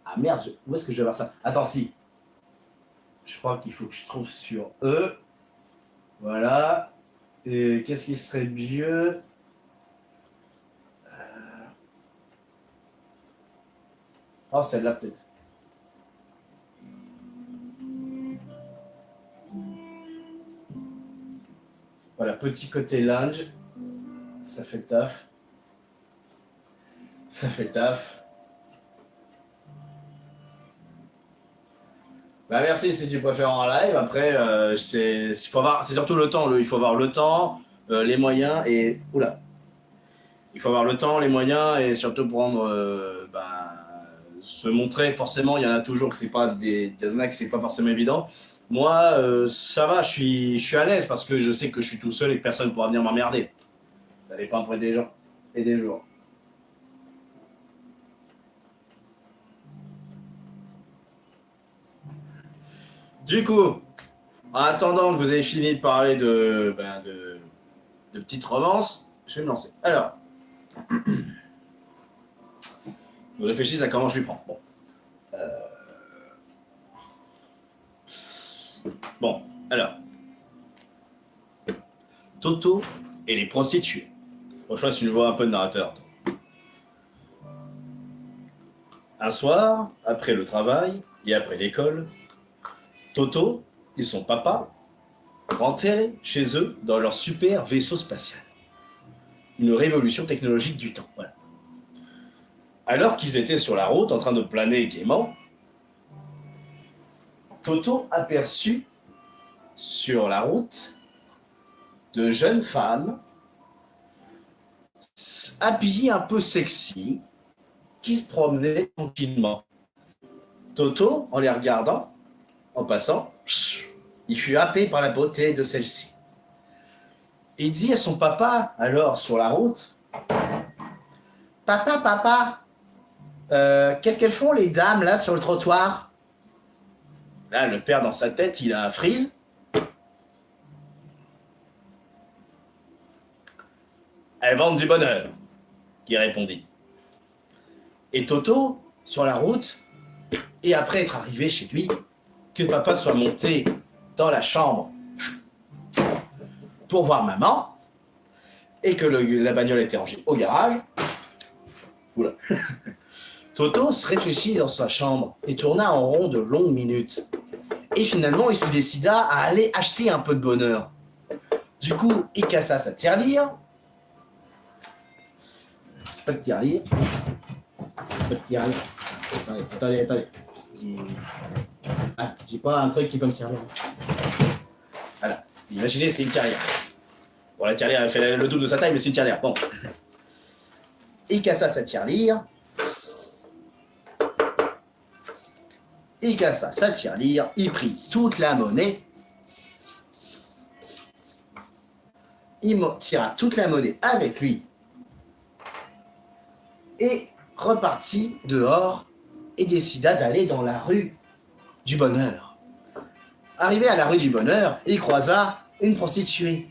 A: Ah merde, où est-ce que je vais voir ça? Attends, si. Je crois qu'il faut que je trouve sur E. Voilà. Et qu'est-ce qui serait mieux? Oh, celle-là peut-être. Voilà, petit côté lounge. Ça fait le taf. Ça fait le taf. Bah merci si tu préfères en live. Après, c'est surtout le temps. Il faut avoir le temps, les moyens et... Oula. Il faut avoir le temps, les moyens et surtout prendre... se montrer. Forcément, il y en a toujours que c'est pas il y en a que c'est pas forcément évident. Moi, ça va, je suis à l'aise parce que je sais que je suis tout seul et que personne ne pourra venir m'emmerder. Ça dépend après des gens et des jours. Du coup, en attendant que vous ayez fini de parler de petites romances, je vais me lancer. Alors, Je réfléchis à comment je lui prends. Bon. Bon, alors. Toto et les prostituées. Franchement, c'est une voix un peu de narrateur. Un soir, après le travail et après l'école, Toto et son papa rentraient chez eux dans leur super vaisseau spatial. Une révolution technologique du temps, voilà. Alors qu'ils étaient sur la route en train de planer gaiement, Toto aperçut sur la route de jeunes femmes habillées un peu sexy qui se promenaient tranquillement. Toto, en les regardant, en passant, il fut happé par la beauté de celle-ci. Il dit à son papa, alors sur la route, « Papa, qu'est-ce qu'elles font les dames là sur le trottoir ?» Là, le père dans sa tête, il a un freeze. « Elles vendent du bonheur », qui répondit. Et Toto, sur la route, et après être arrivé chez lui, que papa soit monté dans la chambre pour voir maman, et que la bagnole était rangée au garage. Oula. Toto se réfléchit dans sa chambre et tourna en rond de longues minutes. Et finalement, il se décida à aller acheter un peu de bonheur. Du coup, il cassa sa tirelire. Pas de tirelire. Pas de tirelire. Attendez. Ah, j'ai pas un truc qui peut me servir. Voilà. Imaginez, c'est une tirelire. Bon, la tirelire, elle fait le double de sa taille, mais c'est une tirelire. Bon. Il cassa sa tirelire. Il cassa sa tirelire. Il prit toute la monnaie. Il tira toute la monnaie avec lui. Et repartit dehors et décida d'aller dans la rue du bonheur. Arrivé à la rue du bonheur, il croisa une prostituée.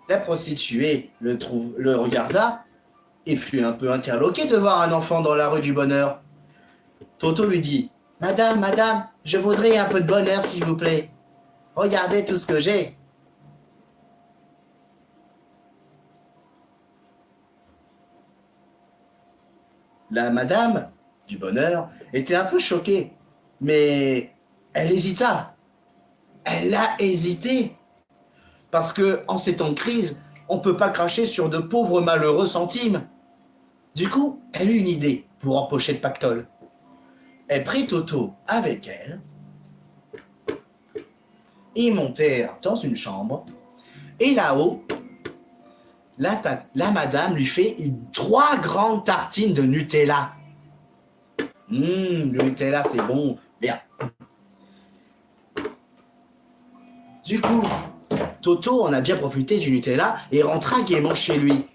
A: La prostituée le regarda et fut un peu interloqué de voir un enfant dans la rue du bonheur. Toto lui dit « Madame, je voudrais un peu de bonheur s'il vous plaît. Regardez tout ce que j'ai. » La madame du bonheur était un peu choquée, mais elle hésita. Elle a hésité. Parce que en ces temps de crise, on ne peut pas cracher sur de pauvres malheureux centimes. Du coup, elle eut une idée pour empocher le pactole. Elle prit Toto avec elle. Ils montèrent dans une chambre. Et là-haut, la madame lui fait 3 grandes tartines de Nutella. Le Nutella, c'est bon. Bien. Du coup, Toto en a bien profité du Nutella et rentra gaiement chez lui.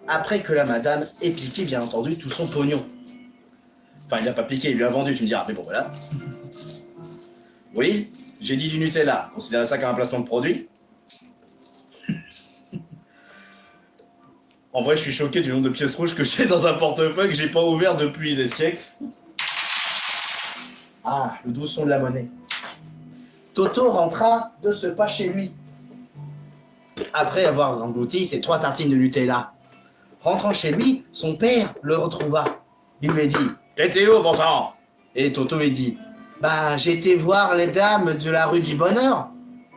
A: Après que la madame ait piqué, bien entendu, tout son pognon. Enfin, il n'a pas piqué, il lui a vendu, tu me diras. Mais bon, voilà. Oui, j'ai dit du Nutella. Considérez ça comme un placement de produit. En vrai, je suis choqué du nombre de pièces rouges que j'ai dans un portefeuille que j'ai pas ouvert depuis des siècles. Ah, le doux son de la monnaie. Toto rentra de ce pas chez lui. Après avoir englouti ses 3 tartines de Nutella. Rentrant chez lui, son père le retrouva. Il lui dit « T'étais où, bon sang ?» Et Toto lui dit « Bah, j'ai été voir les dames de la rue du bonheur. »«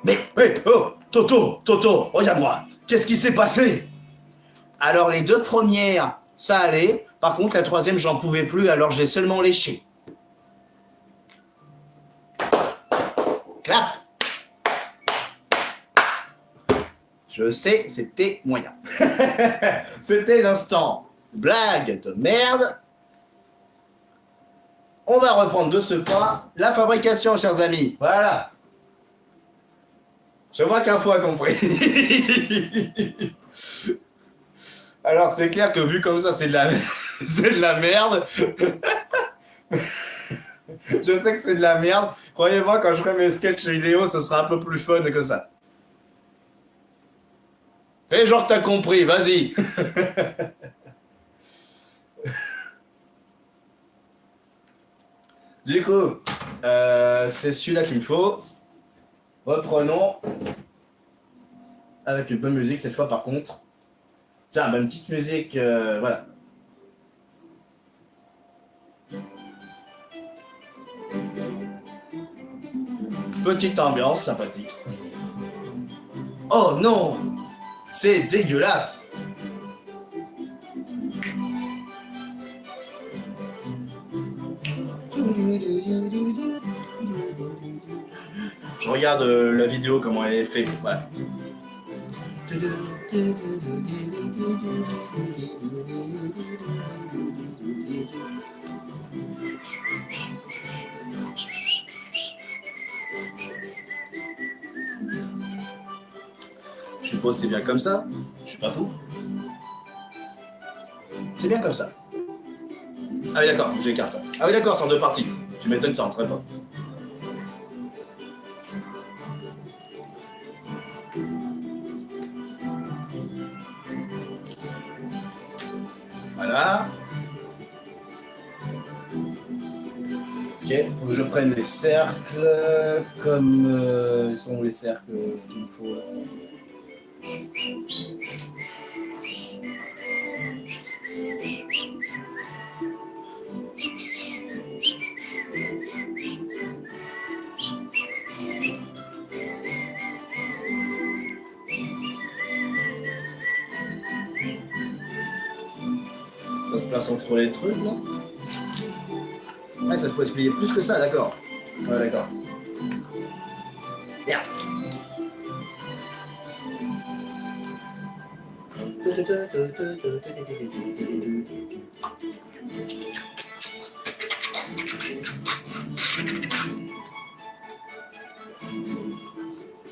A: Mais, oh, Toto, regarde-moi, qu'est-ce qui s'est passé ?» Alors les 2 premières, ça allait. Par contre, la 3e, j'en pouvais plus, alors j'ai seulement léché. Clap. Je sais, c'était moyen. C'était l'instant blague de merde. On va reprendre de ce pas la fabrication, chers amis. Voilà. Je vois qu'un fou a compris. Alors, c'est clair que vu comme ça, c'est de la merde. Je sais que c'est de la merde. Croyez-moi, quand je ferai mes sketchs vidéo, ce sera un peu plus fun que ça. Fais genre que t'as compris, vas-y. Du coup, c'est celui-là qu'il me faut. Reprenons avec une bonne musique cette fois par contre. Tiens, une petite musique, voilà. Petite ambiance sympathique. Oh non, c'est dégueulasse. Je regarde la vidéo, comment elle est faite. Voilà. Je suppose c'est bien comme ça. Je suis pas fou. C'est bien comme ça. Ah oui d'accord, j'écarte. Ah oui d'accord, c'est en deux parties. Tu m'étonnes, ça rentrait pas. Voilà. Ok, faut que je prenne les cercles comme sont les cercles qu'il me faut. Ça se place entre les trucs là. Ouais, ça peut se plier plus que ça, d'accord. Ouais, d'accord. Merde.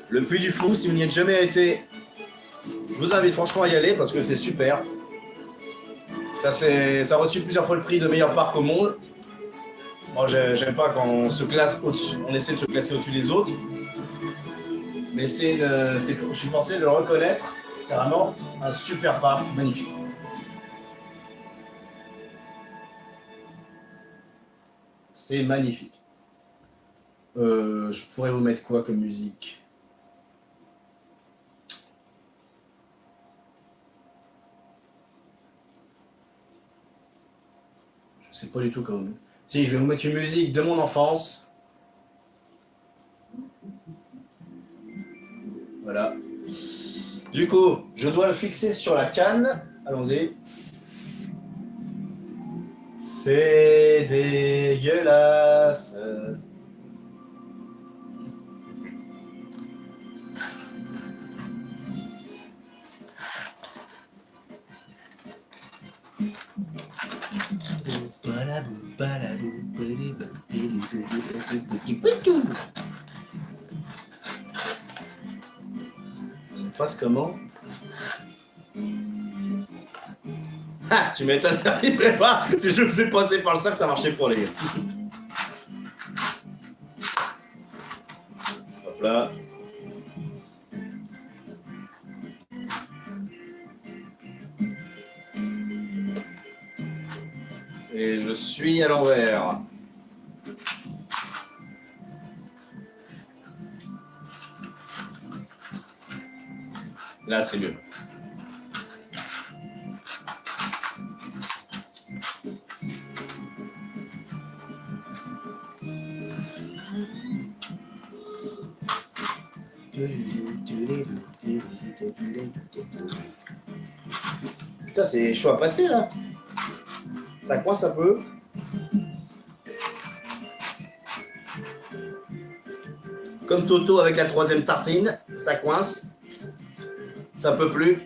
A: Le Puy du Fou, si vous n'y êtes jamais été, je vous invite franchement à y aller parce que c'est super. Ça a reçu plusieurs fois le prix de meilleur parc au monde. Moi, j'aime pas quand on se classe au-dessus, on essaie de se classer au-dessus des autres. Mais je suis forcé de le reconnaître. C'est vraiment un super parc, magnifique. C'est magnifique. Je pourrais vous mettre quoi comme musique? Je sais pas du tout comment. Si, je vais vous mettre une musique de mon enfance. Voilà. Du coup, je dois le fixer sur la canne. Allons-y. C'est dégueulasse. Ça passe comment? Ah, tu m'étonnes, j'arriverai pas. Si je me suis passé par le sac, ça marchait pour les gars. Hop là. Et je suis à l'envers. Là, c'est mieux. Putain, c'est chaud à passer là. Ça coince un peu. Comme Toto avec la troisième tartine, ça coince. Ça peut plus.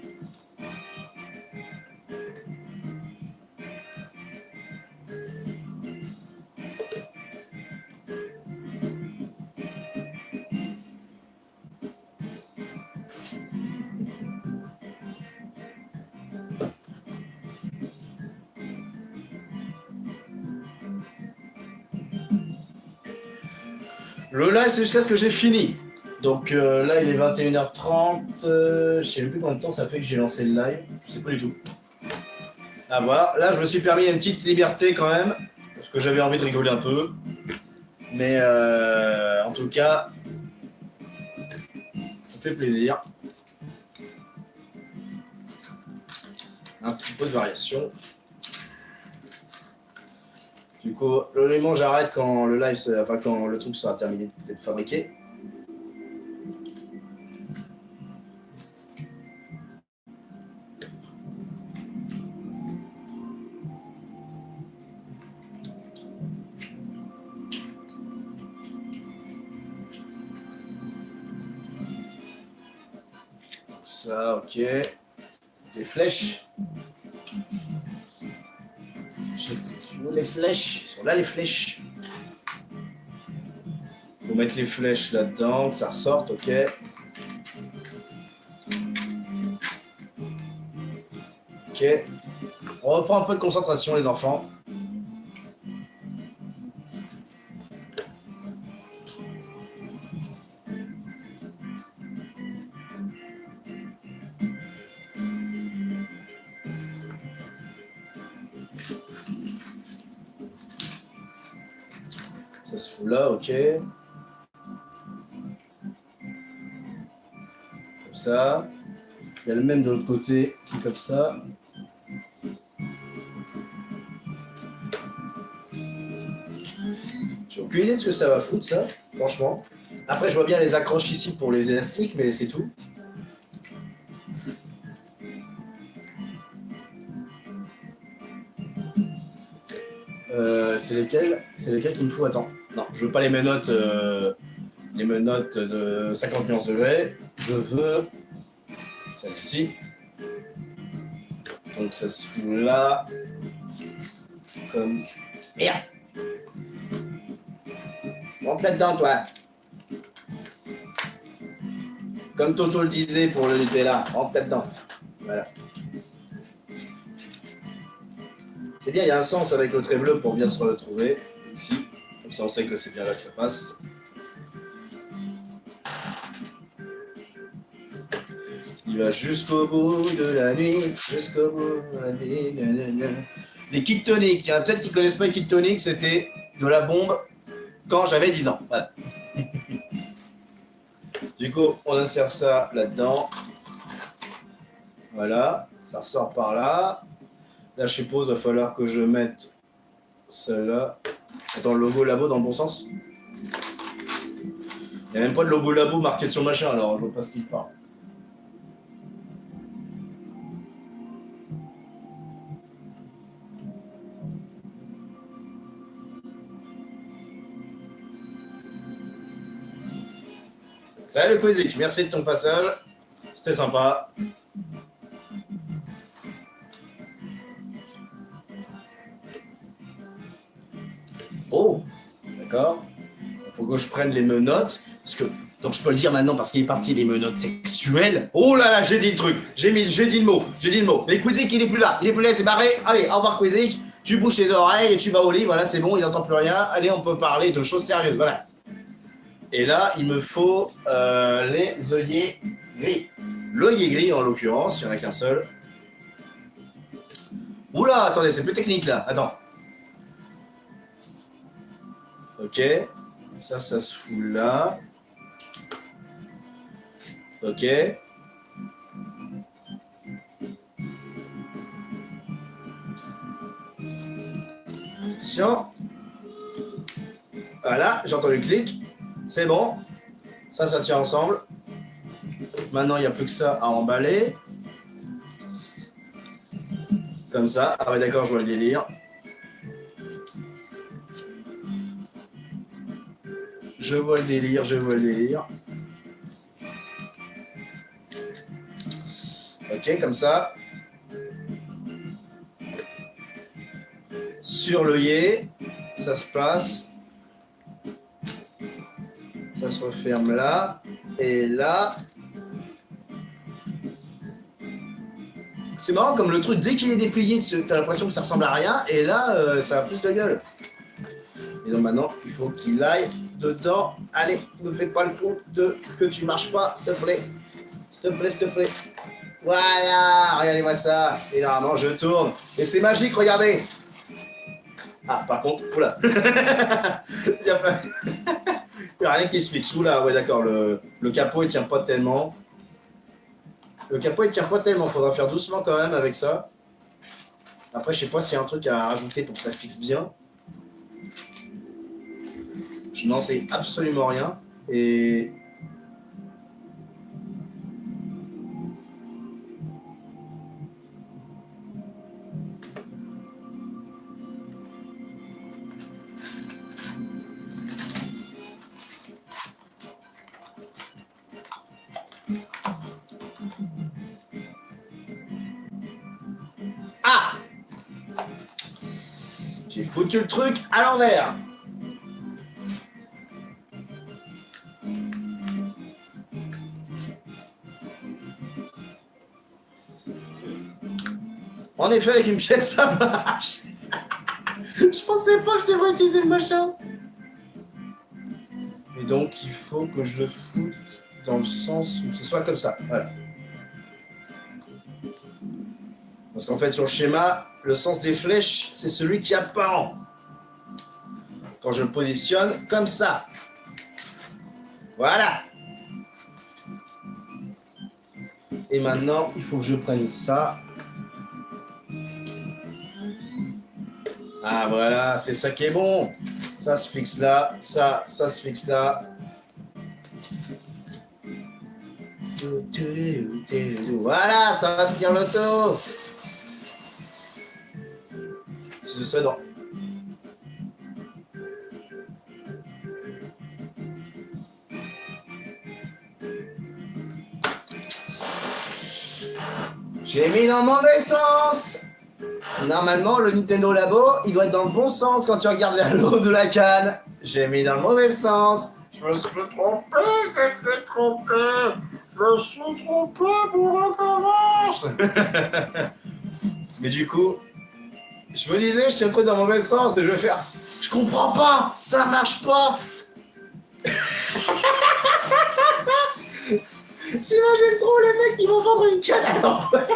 A: Le live, c'est jusqu'à ce que j'ai fini. Donc là, il est 21h30. Je sais plus combien de temps ça fait que j'ai lancé le live. Je sais pas du tout. Ah voilà. Là, je me suis permis une petite liberté quand même. Parce que j'avais envie de rigoler un peu. Mais en tout cas, ça fait plaisir. Un petit peu de variation. Du coup, logiquement, j'arrête quand le live, enfin quand le truc sera terminé d'être fabriqué. Ça, ok. Des flèches. Les flèches. Ils sont là, les flèches. Faut mettre les flèches là-dedans, que ça ressorte, ok. Ok. On reprend un peu de concentration, les enfants. Ça se fout là, ok. Comme ça. Il y a le même de l'autre côté, comme ça. J'ai aucune idée de ce que ça va foutre, ça, franchement. Après, je vois bien les accroches ici pour les élastiques, mais c'est tout. C'est lesquels qu'il me faut? Attends. Non, je veux pas les menottes de 50 nuances degrés. Je veux celle-ci. Donc ça se fout là. Comme ça. Merde! Rentre là-dedans, toi. Comme Toto le disait pour le Nutella, rentre là-dedans. Voilà. C'est bien, il y a un sens avec le trait bleu pour bien se retrouver ici. Comme ça, on sait que c'est bien là que ça passe. Il va jusqu'au bout de la nuit, jusqu'au bout de la nuit. Les Kid Tonic, il y en a peut-être qui ne connaissent pas les Kid Tonic, c'était de la bombe quand j'avais 10 ans. Voilà. Du coup, on insère ça là-dedans. Voilà, ça ressort par là. Là, je suppose qu'il va falloir que je mette celle-là. Attends, le logo Labo dans le bon sens. Il n'y a même pas de logo Labo marqué sur machin, alors je vois pas ce qu'il parle. Salut Quizik, merci de ton passage. C'était sympa. Oh, d'accord. Il faut que je prenne les menottes. Parce que, donc je peux le dire maintenant parce qu'il est parti des menottes sexuelles. Oh là là, j'ai dit le truc. J'ai dit le mot. Mais Quizik, il est plus là. Il s'est barré. Allez, au revoir Quizik. Tu bouches les oreilles et tu vas au lit. Voilà, c'est bon, il n'entend plus rien. Allez, on peut parler de choses sérieuses. Voilà. Et là, il me faut les œillets gris. L'œillet gris, en l'occurrence, il n'y en a qu'un seul. Oula, attendez, c'est plus technique là. Attends. Ok. Ça se fout là. Ok. Attention. Voilà, j'ai entendu le clic. C'est bon. Ça tient ensemble. Maintenant, il n'y a plus que ça à emballer. Comme ça. Ah ouais, d'accord, je vois le délire. Je vois le délire. Ok, comme ça. Sur l'œillet, ça se place. Ça se referme là. Et là. C'est marrant comme le truc, dès qu'il est déplié, t'as l'impression que ça ressemble à rien. Et là, ça a plus de gueule. Et donc maintenant, il faut qu'il aille dedans. Allez, ne fais pas le coup que tu marches pas, s'il te plaît. S'il te plaît. Voilà, regardez-moi ça. Et normalement, je tourne. Et c'est magique, regardez. Ah, par contre, oula. Il y a pas... Il y a rien qui se fixe. Oula, ouais, d'accord. Le capot, il tient pas tellement. Le capot, il tient pas tellement. Faudra faire doucement quand même avec ça. Après, je sais pas s'il y a un truc à rajouter pour que ça fixe bien. Je n'en sais absolument rien. Et... Ah! J'ai foutu le truc à l'envers. En effet, avec une pièce, ça marche. Je pensais pas que je devrais utiliser le machin. Et donc, il faut que je le foute dans le sens où ce soit comme ça. Voilà. Parce qu'en fait, sur le schéma, le sens des flèches, c'est celui qui est apparent. Quand je le positionne comme ça. Voilà. Et maintenant, il faut que je prenne ça. Ah voilà, c'est ça qui est bon. Ça se fixe là, ça se fixe là. Voilà, ça va tenir l'auto. C'est ça, non. J'ai mis dans le mauvais sens. Normalement, le Nintendo Labo, il doit être dans le bon sens quand tu regardes vers le haut de la canne. J'ai mis dans le mauvais sens. Je me suis trompé, Je suis trompé pour recommence. Mais du coup, je me disais, je tiens le truc dans le mauvais sens et je vais faire. Je comprends pas, ça marche pas. J'imagine trop les mecs qui vont vendre une canne à l'envers.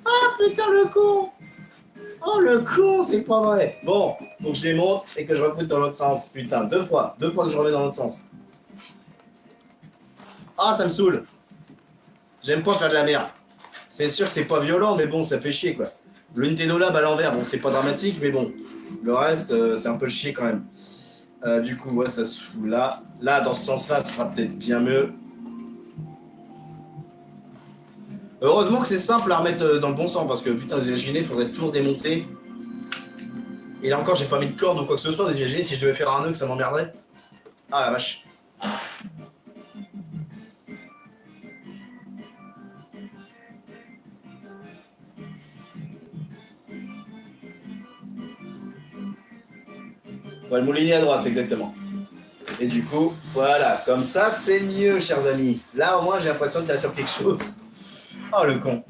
A: Ah putain le con. Oh le con, c'est pas vrai. Bon, donc je démonte et que je refoute dans l'autre sens. Putain, deux fois que je remets dans l'autre sens. Ah, ça me saoule. J'aime pas faire de la merde. C'est sûr que c'est pas violent, mais bon, ça fait chier quoi. Le Nintendo Lab à l'envers, bon, c'est pas dramatique, mais bon. Le reste, c'est un peu chier quand même. Du coup, ouais, ça se fout là. Là, dans ce sens-là, ce sera peut-être bien mieux. Heureusement que c'est simple à remettre dans le bon sens, parce que putain, vous imaginez, il faudrait toujours démonter. Et là encore, j'ai pas mis de corde ou quoi que ce soit, vous imaginez, si je devais faire un nœud, que ça m'emmerderait. Ah la vache. Ouais, le moulinier à droite, c'est exactement. Et du coup, voilà, comme ça, c'est mieux, chers amis. Là, au moins, j'ai l'impression de tirer sur quelque chose. Oh, le con.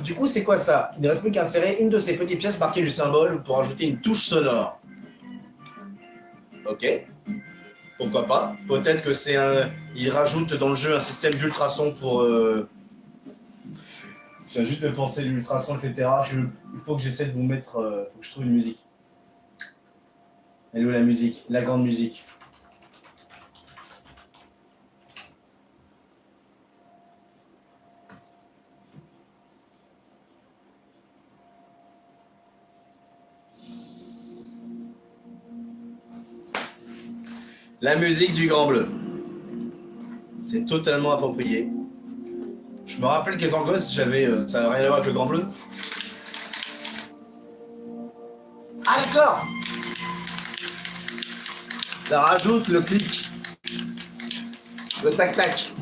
A: Du coup, c'est quoi ça? Il ne reste plus qu'à insérer une de ces petites pièces marquées du symbole pour ajouter une touche sonore. Ok. Pourquoi pas? Peut-être que c'est un... Il rajoute dans le jeu un système d'ultrasons pour... J'ai juste de penser l'ultrason, etc. Il faut que j'essaie de vous mettre... Il faut que je trouve une musique. Elle est où la musique? La grande musique. La musique du Grand Bleu. C'est totalement approprié. Je me rappelle qu'étant gosse, j'avais... ça n'a rien à voir avec le Grand Bleu. Ah d'accord! Ça rajoute le clic. Le tac-tac.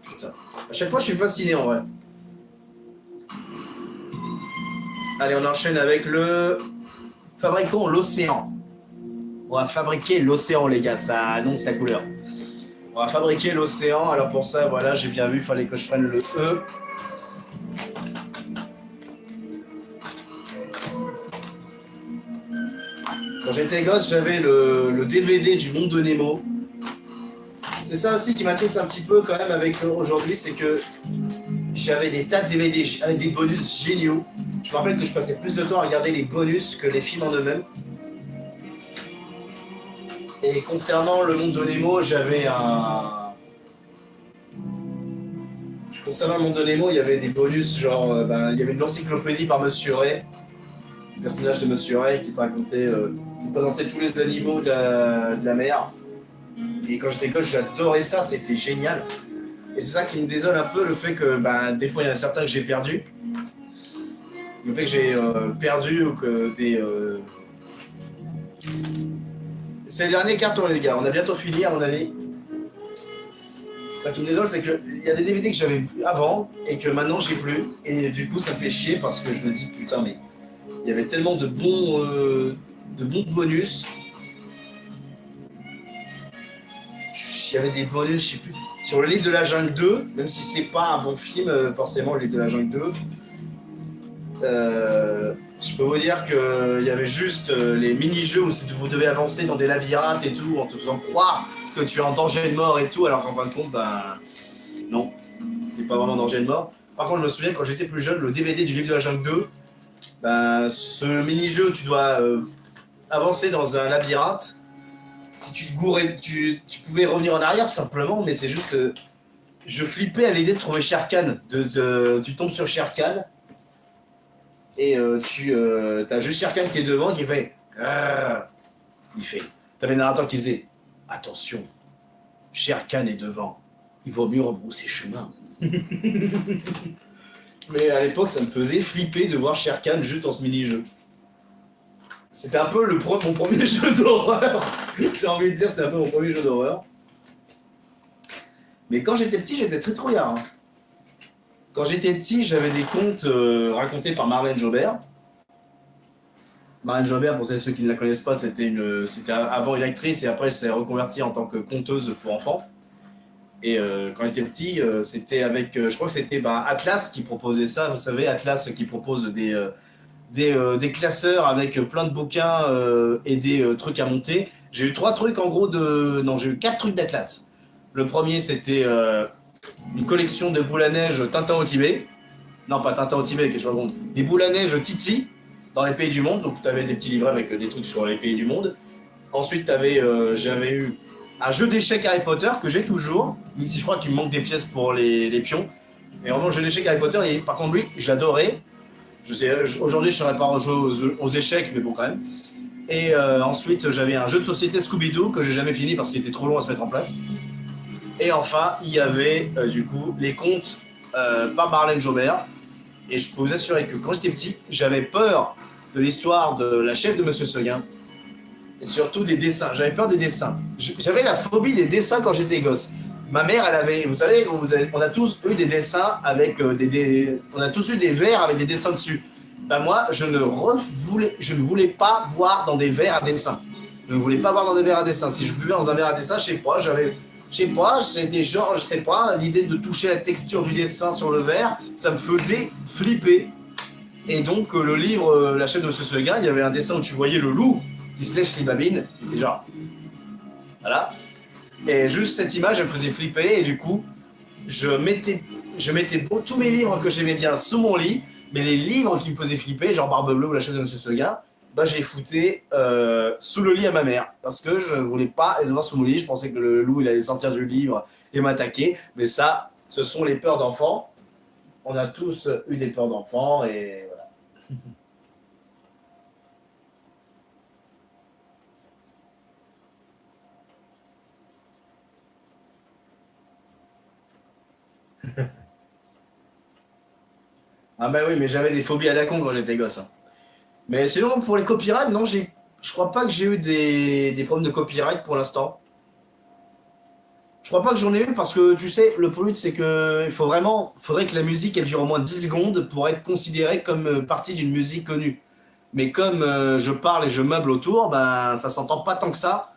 A: Putain. À chaque fois, je suis fasciné en vrai. Allez, on enchaîne avec le... Fabriquons l'océan. On va fabriquer l'océan, les gars. Ça annonce la couleur. On va fabriquer l'océan. Alors pour ça, voilà, j'ai bien vu, il fallait que je prenne le E. Quand j'étais gosse, j'avais le DVD du Monde de Nemo. C'est ça aussi qui m'attriste un petit peu quand même avec aujourd'hui, c'est que j'avais des tas de DVD avec des bonus géniaux. Je Je me rappelle que je passais plus de temps à regarder les bonus que les films en eux-mêmes. Et concernant le monde de Nemo, j'avais un... Concernant le monde de Nemo, il y avait des bonus, genre, il y avait une encyclopédie par Monsieur Ray, le personnage de Monsieur Ray qui te racontait, qui présentait tous les animaux de la mer. Et quand j'étais gosse, j'adorais ça, c'était génial. Et c'est ça qui me désole un peu, le fait que des fois il y en a certains que j'ai perdus. Le fait que j'ai perdu ou que des... C'est le dernier carton les gars, on a bientôt fini à mon avis. Ça qui me désole, c'est qu'il y a des DVD que j'avais avant et que maintenant j'ai plus. Et du coup ça me fait chier parce que je me dis putain mais il y avait tellement de bons bonus. Il y avait des bonus, je sais plus. Sur le livre de la jungle 2, même si c'est pas un bon film, forcément le livre de la jungle 2, je peux vous dire qu'il y avait juste les mini-jeux où vous devez avancer dans des labyrinthes et tout, en te faisant croire que tu es en danger de mort et tout, alors qu'en fin de compte, non, t'es pas vraiment en danger de mort. Par contre, je me souviens, quand j'étais plus jeune, le DVD du livre de la jungle 2, ce mini-jeu où tu dois avancer dans un labyrinthe, si tu te gourais, tu pouvais revenir en arrière simplement, mais c'est juste que je flippais à l'idée de trouver Shere Khan. Tu tombes sur Shere Khan et t'as juste Shere Khan qui est devant qui fait. T'avais le narrateur qui faisait attention, Shere Khan est devant, il vaut mieux rebrousser chemin. Mais à l'époque, ça me faisait flipper de voir Shere Khan juste dans ce mini-jeu. C'était un peu mon premier jeu d'horreur. J'ai envie de dire, c'était un peu mon premier jeu d'horreur. Mais quand j'étais petit, j'étais très trouillard. Hein. Quand j'étais petit, j'avais des contes racontés par Marlène Jobert. Marlène Jobert, pour ceux qui ne la connaissent pas, c'était avant une actrice et après elle s'est reconvertie en tant que conteuse pour enfants. Et quand j'étais petit, c'était avec, je crois que c'était Atlas qui proposait ça. Vous savez, Atlas qui propose des classeurs avec plein de bouquins et des trucs à monter. J'ai eu 3 trucs en gros Non, j'ai eu 4 trucs d'Atlas. Le premier, c'était une collection de boules à neige Tintin au Tibet. Non, pas Tintin au Tibet, qu'est-ce que je raconte. Des boules à neige Titi dans les pays du monde. Donc, tu avais des petits livrets avec des trucs sur les pays du monde. Ensuite, j'avais eu un jeu d'échecs Harry Potter que j'ai toujours, même si je crois qu'il me manque des pièces pour les pions. Mais vraiment, le jeu d'échecs Harry Potter, et par contre, lui, je l'adorais. Aujourd'hui, je ne saurais pas rejouer aux échecs, mais bon, quand même. Et ensuite, j'avais un jeu de société Scooby-Doo que j'ai jamais fini parce qu'il était trop long à se mettre en place. Et enfin, il y avait du coup les contes par Marlène Jobert. Et je peux vous assurer que quand j'étais petit, j'avais peur de l'histoire de la chef de Monsieur Seguin. Et surtout des dessins. J'avais peur des dessins. J'avais la phobie des dessins quand j'étais gosse. Ma mère, elle avait, vous savez, on a tous eu des dessins avec on a tous eu des verres avec des dessins dessus. Moi, je ne voulais pas boire dans des verres à dessin. Je ne voulais pas boire dans des verres à dessin. Si je buvais dans un verre à dessin, je sais pas, c'était genre, je sais pas, l'idée de toucher la texture du dessin sur le verre, ça me faisait flipper. Et donc, le livre, la chaîne de Monsieur Seguin, il y avait un dessin où tu voyais le loup qui se lèche les babines. C'était genre, voilà. Et juste cette image, elle me faisait flipper. Et du coup, je mettais tous mes livres que j'aimais bien sous mon lit. Mais les livres qui me faisaient flipper, genre Barbe Bleue ou la chaîne de Monsieur Seguin, je les foutais sous le lit à ma mère. Parce que je voulais pas les avoir sous mon lit. Je pensais que le loup, il allait sortir du livre et m'attaquer. Mais ça, ce sont les peurs d'enfants. On a tous eu des peurs d'enfants et voilà. Ah bah oui, mais j'avais des phobies à la con quand j'étais gosse. Hein. Mais sinon, pour les copyrights, non, je crois pas que j'ai eu des problèmes de copyright pour l'instant. Je crois pas que j'en ai eu parce que, tu sais, le but, c'est que faudrait que la musique, elle dure au moins 10 secondes pour être considérée comme partie d'une musique connue. Mais comme je parle et je meuble autour, ça s'entend pas tant que ça.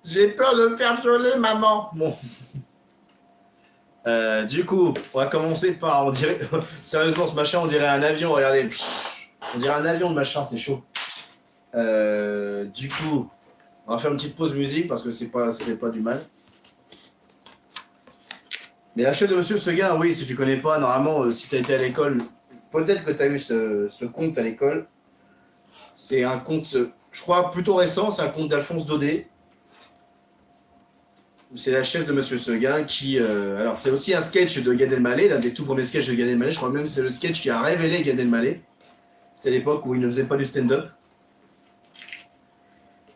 A: J'ai peur de me faire violer, maman. Bon. Du coup, on va commencer par, sérieusement, ce machin, on dirait un avion, regardez. On dirait un avion de machin, c'est chaud. Du coup, on va faire une petite pause musique parce que ça fait pas du mal. Mais la chaîne de Monsieur Seguin, oui, si tu connais pas, normalement, si tu as été à l'école, peut-être que tu as eu ce conte à l'école. C'est un conte, je crois, plutôt récent, c'est un conte d'Alphonse Daudet. C'est la chef de Monsieur Seguin qui. Alors, c'est aussi un sketch de Gad Elmaleh, l'un des tout premiers sketchs de Gad Elmaleh. Je crois même que c'est le sketch qui a révélé Gad Elmaleh. C'était l'époque où il ne faisait pas du stand-up.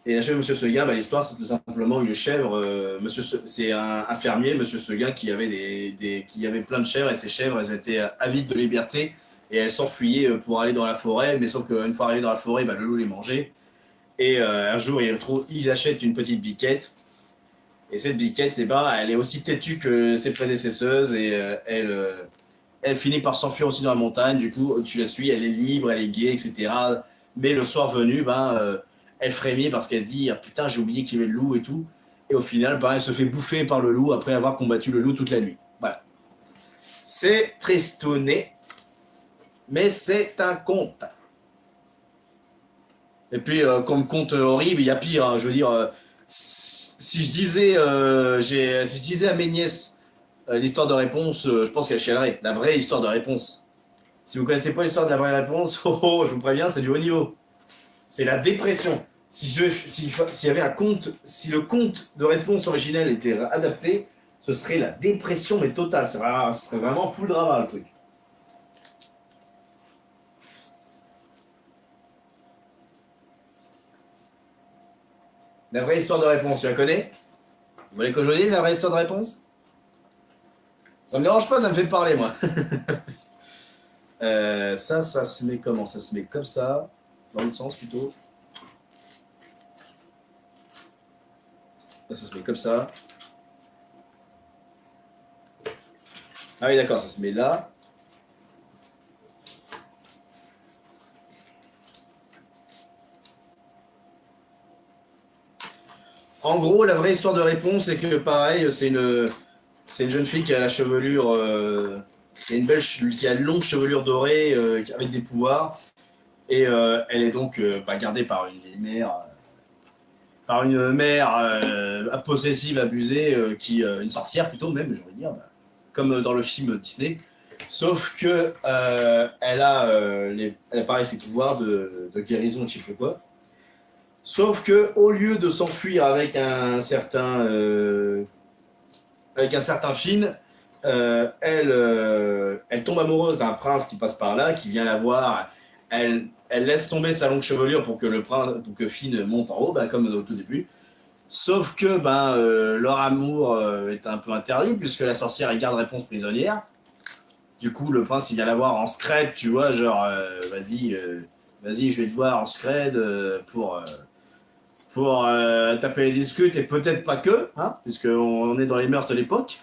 A: Et la chèvre de Monsieur Seguin, l'histoire, c'est tout simplement une chèvre. C'est un fermier, Monsieur Seguin, qui avait plein de chèvres, et ces chèvres, elles étaient avides de liberté, et elles s'enfuyaient pour aller dans la forêt, mais sauf qu'une fois arrivées dans la forêt, le loup les mangeait. Et un jour, il achète une petite biquette, et cette biquette, elle est aussi têtue que ses prédécesseuses, et elle finit par s'enfuir aussi dans la montagne. Du coup, tu la suis, elle est libre, elle est gaie, etc. Mais le soir venu, elle frémit parce qu'elle se dit ah, putain, j'ai oublié qu'il y avait le loup et tout. Et au final, elle se fait bouffer par le loup après avoir combattu le loup toute la nuit. Voilà. C'est tristouné, mais c'est un conte. Et puis, comme conte horrible, il y a pire. Hein. Je veux dire, si je disais à mes nièces l'histoire de réponse, je pense qu'elles chialeraient. La vraie histoire de réponse. Si vous ne connaissez pas l'histoire de la vraie réponse, je vous préviens, c'est du haut niveau. C'est la dépression. S'il y avait un conte, si le conte de réponse originel était adapté, ce serait la dépression, mais totale. Ce serait vraiment full drama, le truc. La vraie histoire de réponse, tu la connais? Vous voulez que je vous dise la vraie histoire de réponse? Ça me dérange pas, ça me fait parler, moi. Ça se met comment? Ça se met comme ça, dans l'autre sens plutôt. Là, ça se met comme ça. Ah oui, d'accord, ça se met là. En gros, la vraie histoire de réponse, c'est que pareil, c'est une jeune fille qui a la chevelure, qui a une longue chevelure dorée avec des pouvoirs, et elle est donc gardée par une mère possessive, abusée, une sorcière plutôt même, j'ai envie de dire, comme dans le film Disney. Sauf que elle a pareil ses pouvoirs de guérison, je sais plus quoi. Sauf que au lieu de s'enfuir avec un certain Finn, elle tombe amoureuse d'un prince qui passe par là, qui vient la voir. Elle laisse tomber sa longue chevelure pour que Finn monte en haut, comme au tout début. Sauf que leur amour est un peu interdit, puisque la sorcière elle garde réponse prisonnière. Du coup, le prince il vient la voir en scred, tu vois, genre vas-y, je vais te voir en scred pour taper les discutes, et peut-être pas que, hein, puisqu'on est dans les mœurs de l'époque.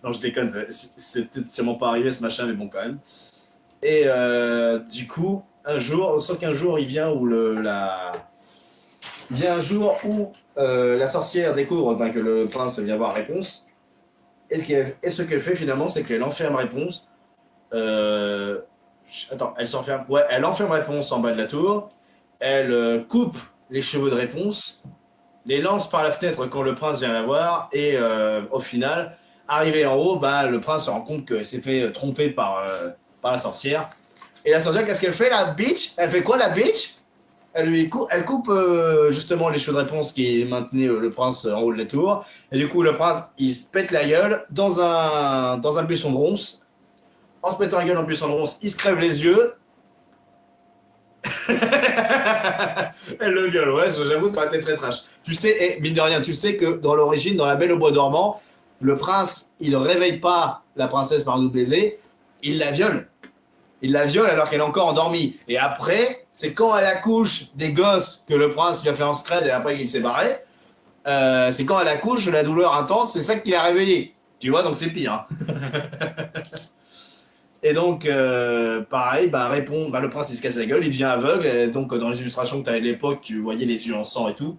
A: Non, je déconne, c'est peut-être sûrement pas arrivé ce machin, mais bon, quand même. Et du coup, sauf qu'un jour, il vient où la sorcière découvre que le prince vient voir réponse. Et ce qu'elle fait finalement, c'est qu'elle enferme réponse. Elle s'enferme. Ouais, elle enferme réponse en bas de la tour. Elle coupe les cheveux de réponse, les lance par la fenêtre quand le prince vient la voir, et au final, arrivé en haut, le prince se rend compte qu'elle s'est fait tromper par la sorcière. Et la sorcière, qu'est-ce qu'elle fait, la bitch? Elle fait quoi, la bitch? Elle coupe justement les cheveux de réponse qui maintenaient le prince en haut de la tour. Et du coup, le prince, il se pète la gueule dans un buisson de ronces. En se pétant la gueule dans le buisson de ronces, il se crève les yeux. Elle le gueule, ouais, j'avoue, ça aurait été très trash. Tu sais, mine de rien, tu sais que dans l'origine, dans La Belle au Bois dormant, le prince, il ne réveille pas la princesse par un baiser, il la viole. Il la viole alors qu'elle est encore endormie. Et après, c'est quand elle accouche des gosses que le prince lui a fait en scred et après qu'il s'est barré. C'est quand elle accouche, la douleur intense, c'est ça qui l'a réveillée. Tu vois, donc c'est pire. Et donc, pareil, le prince il se casse la gueule, il devient aveugle. Et donc, dans les illustrations que tu avais à l'époque, tu voyais les yeux en sang et tout.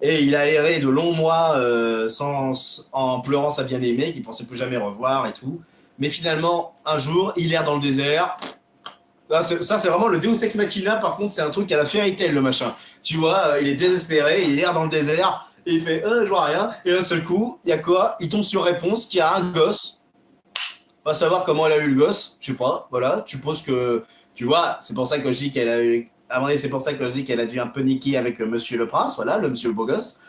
A: Et il a erré de longs mois en pleurant sa bien-aimée, qu'il pensait plus jamais revoir et tout. Mais finalement, un jour, il erre dans le désert. Là, ça, c'est vraiment le Deus Ex Machina. Par contre, c'est un truc à la Fairy Tail, le machin. Tu vois, il est désespéré, il erre dans le désert. Et il fait je vois rien. Et d'un seul coup, il y a quoi? Il tombe sur réponse qu'il y a un gosse. Pas savoir comment elle a eu le gosse, je sais pas. Voilà, tu poses que. Tu vois, c'est pour ça que je dis qu'elle a eu. À mon avis, c'est pour ça que je dis qu'elle a dû un peu niquer avec monsieur le prince, voilà, le monsieur le beau gosse,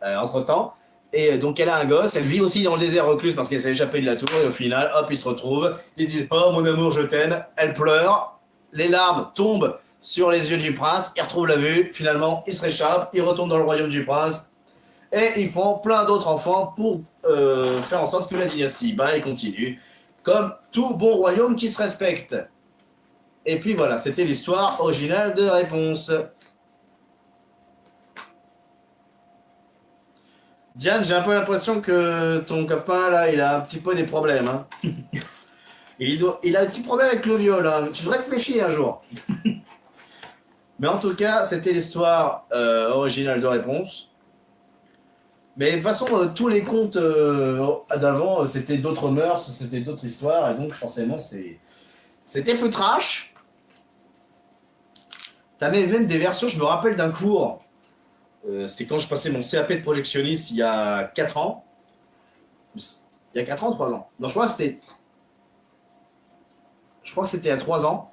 A: entre temps. Et donc elle a un gosse, elle vit aussi dans le désert recluse parce qu'elle s'est échappée de la tour et au final, hop, ils se retrouvent. Ils disent oh mon amour, je t'aime. Elle pleure, les larmes tombent sur les yeux du prince, ils retrouvent la vue. Finalement, ils se réchappent, ils retournent dans le royaume du prince et ils font plein d'autres enfants pour faire en sorte que la dynastie elle continue, comme tout bon royaume qui se respecte. Et puis voilà, c'était l'histoire originale de Réponse. Diane, j'ai un peu l'impression que ton copain, là, il a un petit peu des problèmes. Hein. Il a un petit problème avec le viol. Hein. Tu devrais te méfier un jour. Mais en tout cas, c'était l'histoire originale de Réponse. Mais de toute façon, tous les contes d'avant, c'était d'autres mœurs, c'était d'autres histoires. Et donc, forcément, c'était plus trash. T'avais même des versions, je me rappelle d'un cours. C'était quand je passais mon CAP de projectionniste il y a 4 ans. Il y a 4 ans, 3 ans. Non, je crois que c'était il y a 3 ans.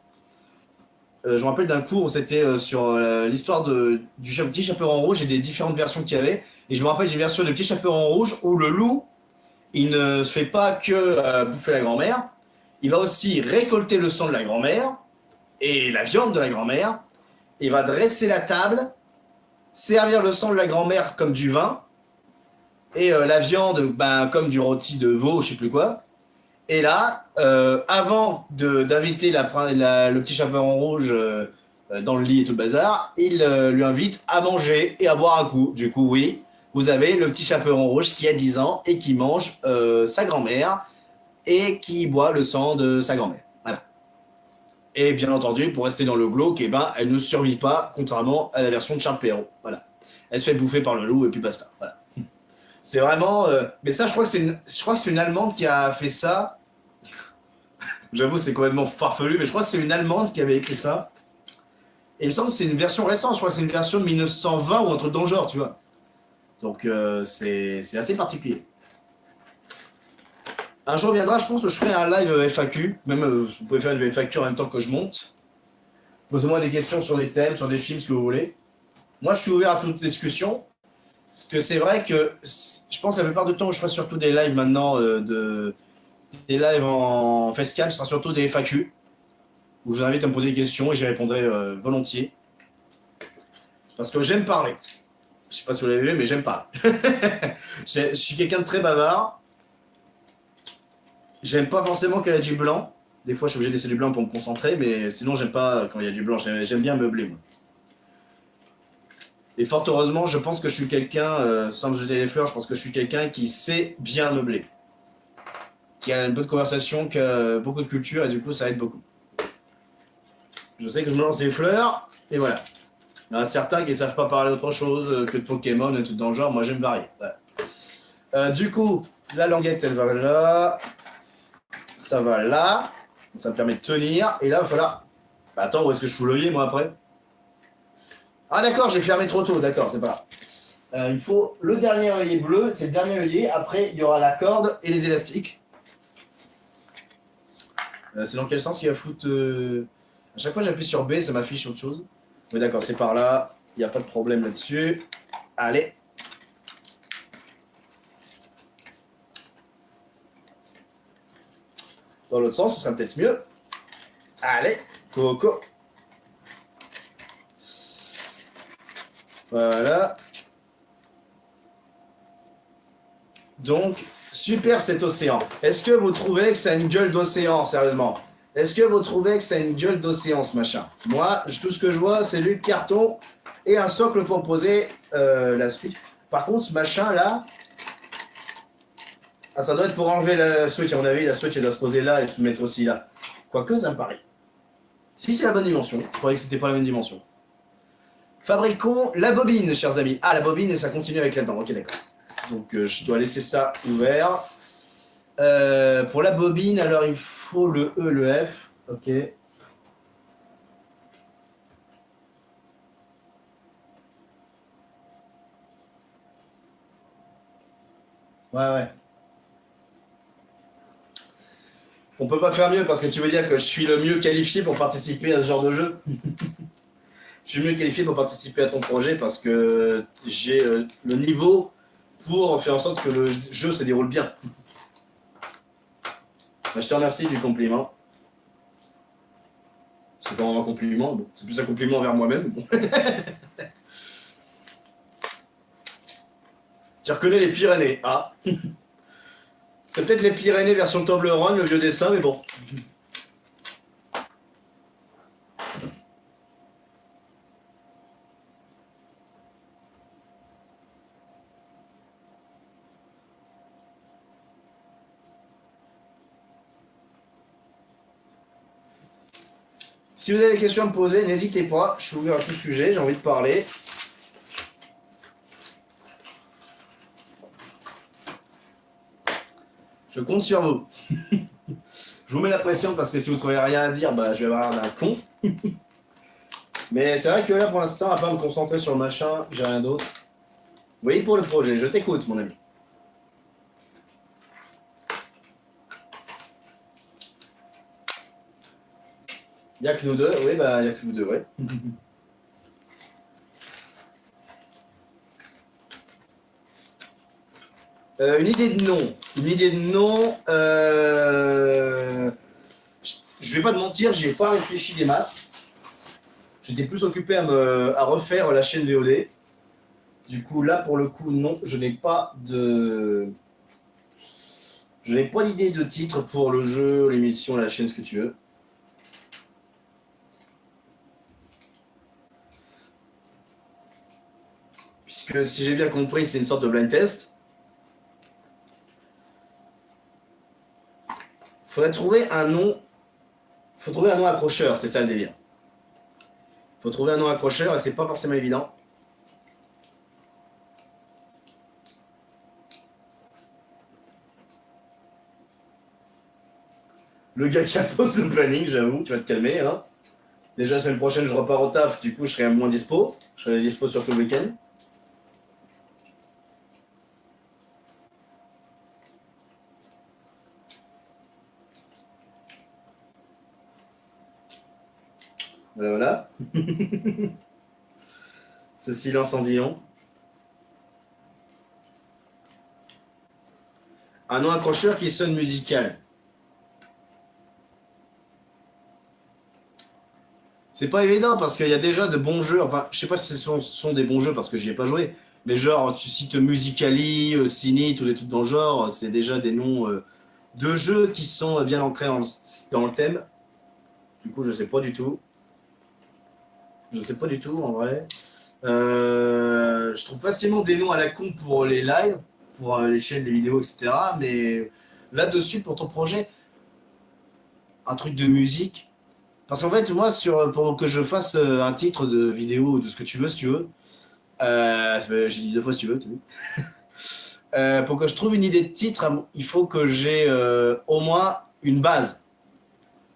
A: Je me rappelle d'un cours où c'était sur l'histoire du petit chaperon rouge et des différentes versions qu'il y avait. Et je me rappelle d'une version de petit chaperon rouge où le loup, il ne se fait pas que bouffer la grand-mère. Il va aussi récolter le sang de la grand-mère et la viande de la grand-mère. Il va dresser la table, servir le sang de la grand-mère comme du vin et la viande comme du rôti de veau, je sais plus quoi. Et là, avant d'inviter le petit chaperon rouge dans le lit et tout le bazar, il lui invite à manger et à boire un coup. Du coup, oui, vous avez le petit chaperon rouge qui a 10 ans et qui mange sa grand-mère et qui boit le sang de sa grand-mère. Voilà. Et bien entendu, pour rester dans le glauque, elle ne survit pas, contrairement à la version de Charles Perrault. Voilà. Elle se fait bouffer par le loup et puis basta. Voilà. C'est vraiment. Mais ça, je crois que c'est une Allemande qui a fait ça. J'avoue, c'est complètement farfelu, mais je crois que c'est une Allemande qui avait écrit ça. Et il me semble que c'est une version récente, je crois que c'est une version de 1920 ou un truc dans le genre, tu vois. Donc c'est assez particulier. Un jour viendra, je pense que je ferai un live FAQ. Même, vous pouvez faire une FAQ en même temps que je monte. Posez-moi des questions sur des thèmes, sur des films, ce que vous voulez. Moi, je suis ouvert à toute discussion. Parce que c'est vrai que je pense que la plupart du temps, je ferai surtout des lives maintenant, des lives en facecam, ce sera surtout des FAQ. Où je vous invite à me poser des questions et j'y répondrai volontiers. Parce que j'aime parler. Je sais pas si vous l'avez vu, mais j'aime parler. Je suis quelqu'un de très bavard. J'aime pas forcément qu'il y ait du blanc. Des fois, je suis obligé de laisser du blanc pour me concentrer, mais sinon, j'aime pas quand il y a du blanc. J'aime bien meubler, moi. Et fort heureusement, je pense que je suis quelqu'un, sans me jeter des fleurs, je pense que je suis quelqu'un qui sait bien meubler. Qui a une bonne conversation, qui a beaucoup de culture, et du coup, ça aide beaucoup. Je sais que je me lance des fleurs, et voilà. Il y en a certains qui ne savent pas parler autre chose que de Pokémon et tout dans le genre. Moi, j'aime varier. Voilà. Du coup, la languette, elle va là. Ça va là. Ça me permet de tenir. Et là, il va falloir... attends, où est-ce que je fous l'œillet, moi, après? Ah, d'accord, j'ai fermé trop tôt. D'accord, c'est pas grave. Il faut le dernier œillet bleu. C'est le dernier œillet. Après, il y aura la corde et les élastiques. C'est dans quel sens qu'il va foutre... À chaque fois que j'appuie sur B, ça m'affiche autre chose. Oui, d'accord, c'est par là. Il n'y a pas de problème là-dessus. Allez. Dans l'autre sens, ce sera peut-être mieux. Allez, Coco. Voilà. Donc, super cet océan. Est-ce que vous trouvez que ça a une gueule d'océan, sérieusement? Est-ce que vous trouvez que ça a une gueule d'océan, ce machin? Moi, tout ce que je vois, c'est du carton et un socle pour poser la suite. Par contre, ce machin-là... Ah, ça doit être pour enlever la Switch. À mon avis, la Switch, elle doit se poser là et se mettre aussi là. Quoique, ça me paraît. Si c'est la bonne dimension. Je croyais que c'était pas la même dimension. Fabriquons la bobine, chers amis. Ah, la bobine, et ça continue avec la dent. Ok, d'accord. Donc, je dois laisser ça ouvert. Pour la bobine, alors il faut le E, le F. Ok. Ouais, ouais. On peut pas faire mieux parce que tu veux dire que je suis le mieux qualifié pour participer à ce genre de jeu. Je suis mieux qualifié pour participer à ton projet parce que j'ai le niveau pour faire en sorte que le jeu se déroule bien. Bah, je te remercie du compliment. C'est pas vraiment un compliment, bon, c'est plus un compliment envers moi-même. Bon. Tu reconnais les Pyrénées. Ah. C'est peut-être les Pyrénées version Toblerone, le vieux dessin, mais bon. Si vous avez des questions à me poser, n'hésitez pas. Je suis ouvert à tout sujet, j'ai envie de parler. Je compte sur vous. Je vous mets la pression parce que si vous ne trouvez rien à dire, bah, je vais avoir l'air d'un con. Mais c'est vrai que là, pour l'instant, à part me concentrer sur le machin, j'ai rien d'autre. Oui, pour le projet, je t'écoute, mon ami. Y'a que nous deux, oui, bah, y'a que vous deux, ouais. Une idée de nom. Une idée de nom. Je vais pas te mentir, j'y ai pas réfléchi des masses. J'étais plus occupé à refaire la chaîne VOD. Du coup, là, pour le coup, non, je n'ai pas de. Je n'ai pas d'idée de titre pour le jeu, l'émission, la chaîne, ce que tu veux. Puisque si j'ai bien compris, c'est une sorte de blind test. Faudrait trouver un nom. Faut trouver un nom accrocheur, c'est ça le délire. Faut trouver un nom accrocheur et c'est pas forcément évident. Le gars qui impose le planning, j'avoue, tu vas te calmer. Hein. Déjà, la semaine prochaine, je repars au taf, du coup, je serai moins dispo. Je serai dispo sur tout le week-end. Voilà. Ce silence en dit long. Un nom accrocheur qui sonne musical. C'est pas évident parce qu'il y a déjà de bons jeux. Enfin, je sais pas si ce sont des bons jeux parce que j'y ai pas joué. Mais genre, tu cites Musicali, Cini, tous les trucs dans le genre, c'est déjà des noms de jeux qui sont bien ancrés dans le thème. Du coup, je sais pas du tout. Je ne sais pas du tout en vrai. Je trouve facilement des noms à la con pour les lives, pour les chaînes, les vidéos, etc. Mais là-dessus, pour ton projet, un truc de musique. Parce qu'en fait, moi, pour que je fasse un titre de vidéo ou de ce que tu veux, si tu veux, j'ai dit deux fois si tu veux, tu veux. Pour que je trouve une idée de titre, il faut que j'ai au moins une base.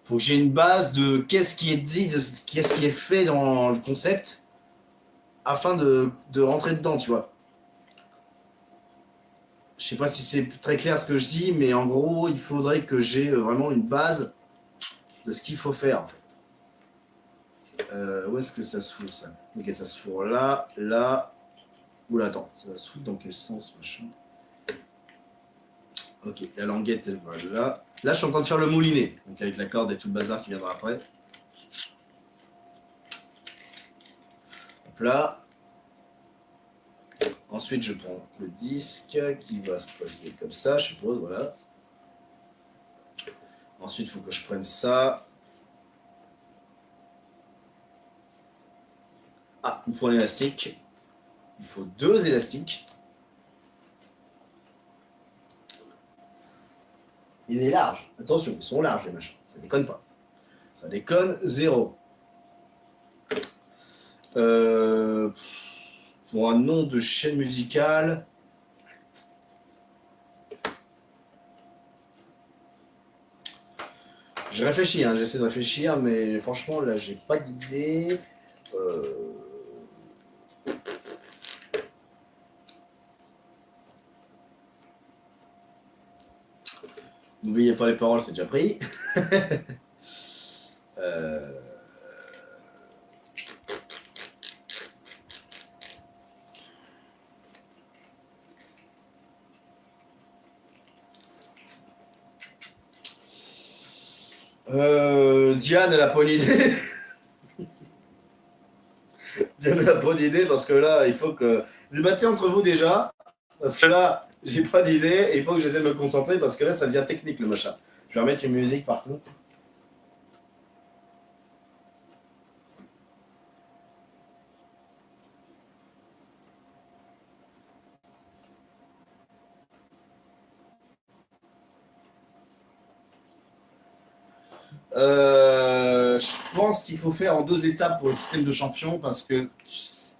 A: Il faut que j'ai une base de qu'est-ce qui est dit, de qu'est-ce qui est fait dans le concept, afin de rentrer dedans, tu vois. Je sais pas si c'est très clair ce que je dis, mais en gros, il faudrait que j'ai vraiment une base de ce qu'il faut faire, en fait. Où est-ce que ça se fout, ça? Ok, ça se fout là, là. Oula, attends, ça va se foutre dans quel sens, machin? Ok, la languette, elle va là. Là, je suis en train de faire le moulinet, donc avec la corde et tout le bazar qui viendra après. Hop là. Ensuite, je prends le disque qui va se passer comme ça, je suppose, voilà. Ensuite, il faut que je prenne ça. Ah, il me faut un élastique. Il faut deux élastiques. Il est large. Attention, ils sont larges les machins. Ça déconne pas. Ça déconne zéro. Pour un nom de chaîne musicale. J'ai réfléchi, hein, j'essaie de réfléchir, mais franchement là j'ai pas d'idée. N'oubliez pas les paroles, c'est déjà pris. euh... Diane, elle a pas une idée. Diane, elle a pas d'idée parce que là, il faut que. Débattez entre vous déjà. Parce que là, j'ai pas d'idée et il faut que j'essaie de me concentrer parce que là, ça devient technique le machin. Je vais remettre une musique par contre. Je pense qu'il faut faire en 2 étapes pour le système de champion parce que il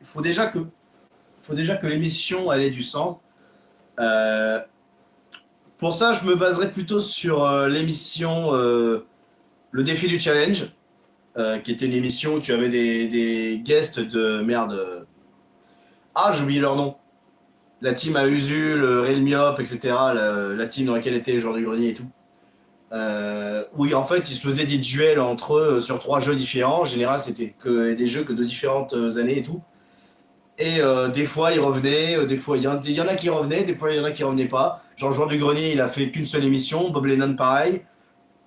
A: faut déjà que l'émission elle ait du sens. Euh, pour ça, je me baserai plutôt sur l'émission Le défi du challenge, qui était une émission où tu avais des guests de merde. Ah, j'ai oublié leur nom. La team à Usul, Relmiop, etc. La team dans laquelle était le joueur du grenier et tout. Où en fait ils se faisaient des duels entre eux sur 3 jeux différents. En général, c'était que des jeux que de différentes années et tout. Et des fois ils revenaient, des fois il y en a qui revenaient, des fois il y en a qui revenaient pas. Genre le joueur du grenier, il a fait qu'une seule émission, Bob Lennon pareil,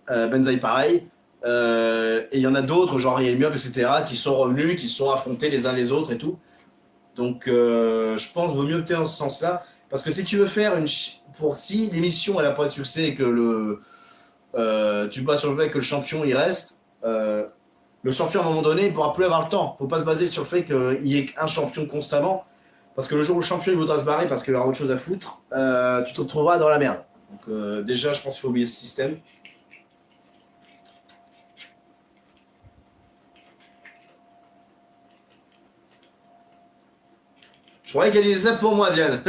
A: Benzaï pareil. Et il y en a d'autres, genre Yelmiov, etc., qui sont revenus, qui se sont affrontés les uns les autres et tout. Donc je pense qu'il vaut mieux opter dans ce sens-là. Parce que si tu veux faire si l'émission elle a pas de succès et que tu passes sur le fait que le champion il reste, le champion à un moment donné il ne pourra plus avoir le temps. Il ne faut pas se baser sur le fait qu'il y ait un champion constamment, parce que le jour où le champion il voudra se barrer parce qu'il aura autre chose à foutre, tu te retrouveras dans la merde. Donc déjà je pense qu'il faut oublier ce système. Je croyais qu'elle disait ça pour moi, Diane.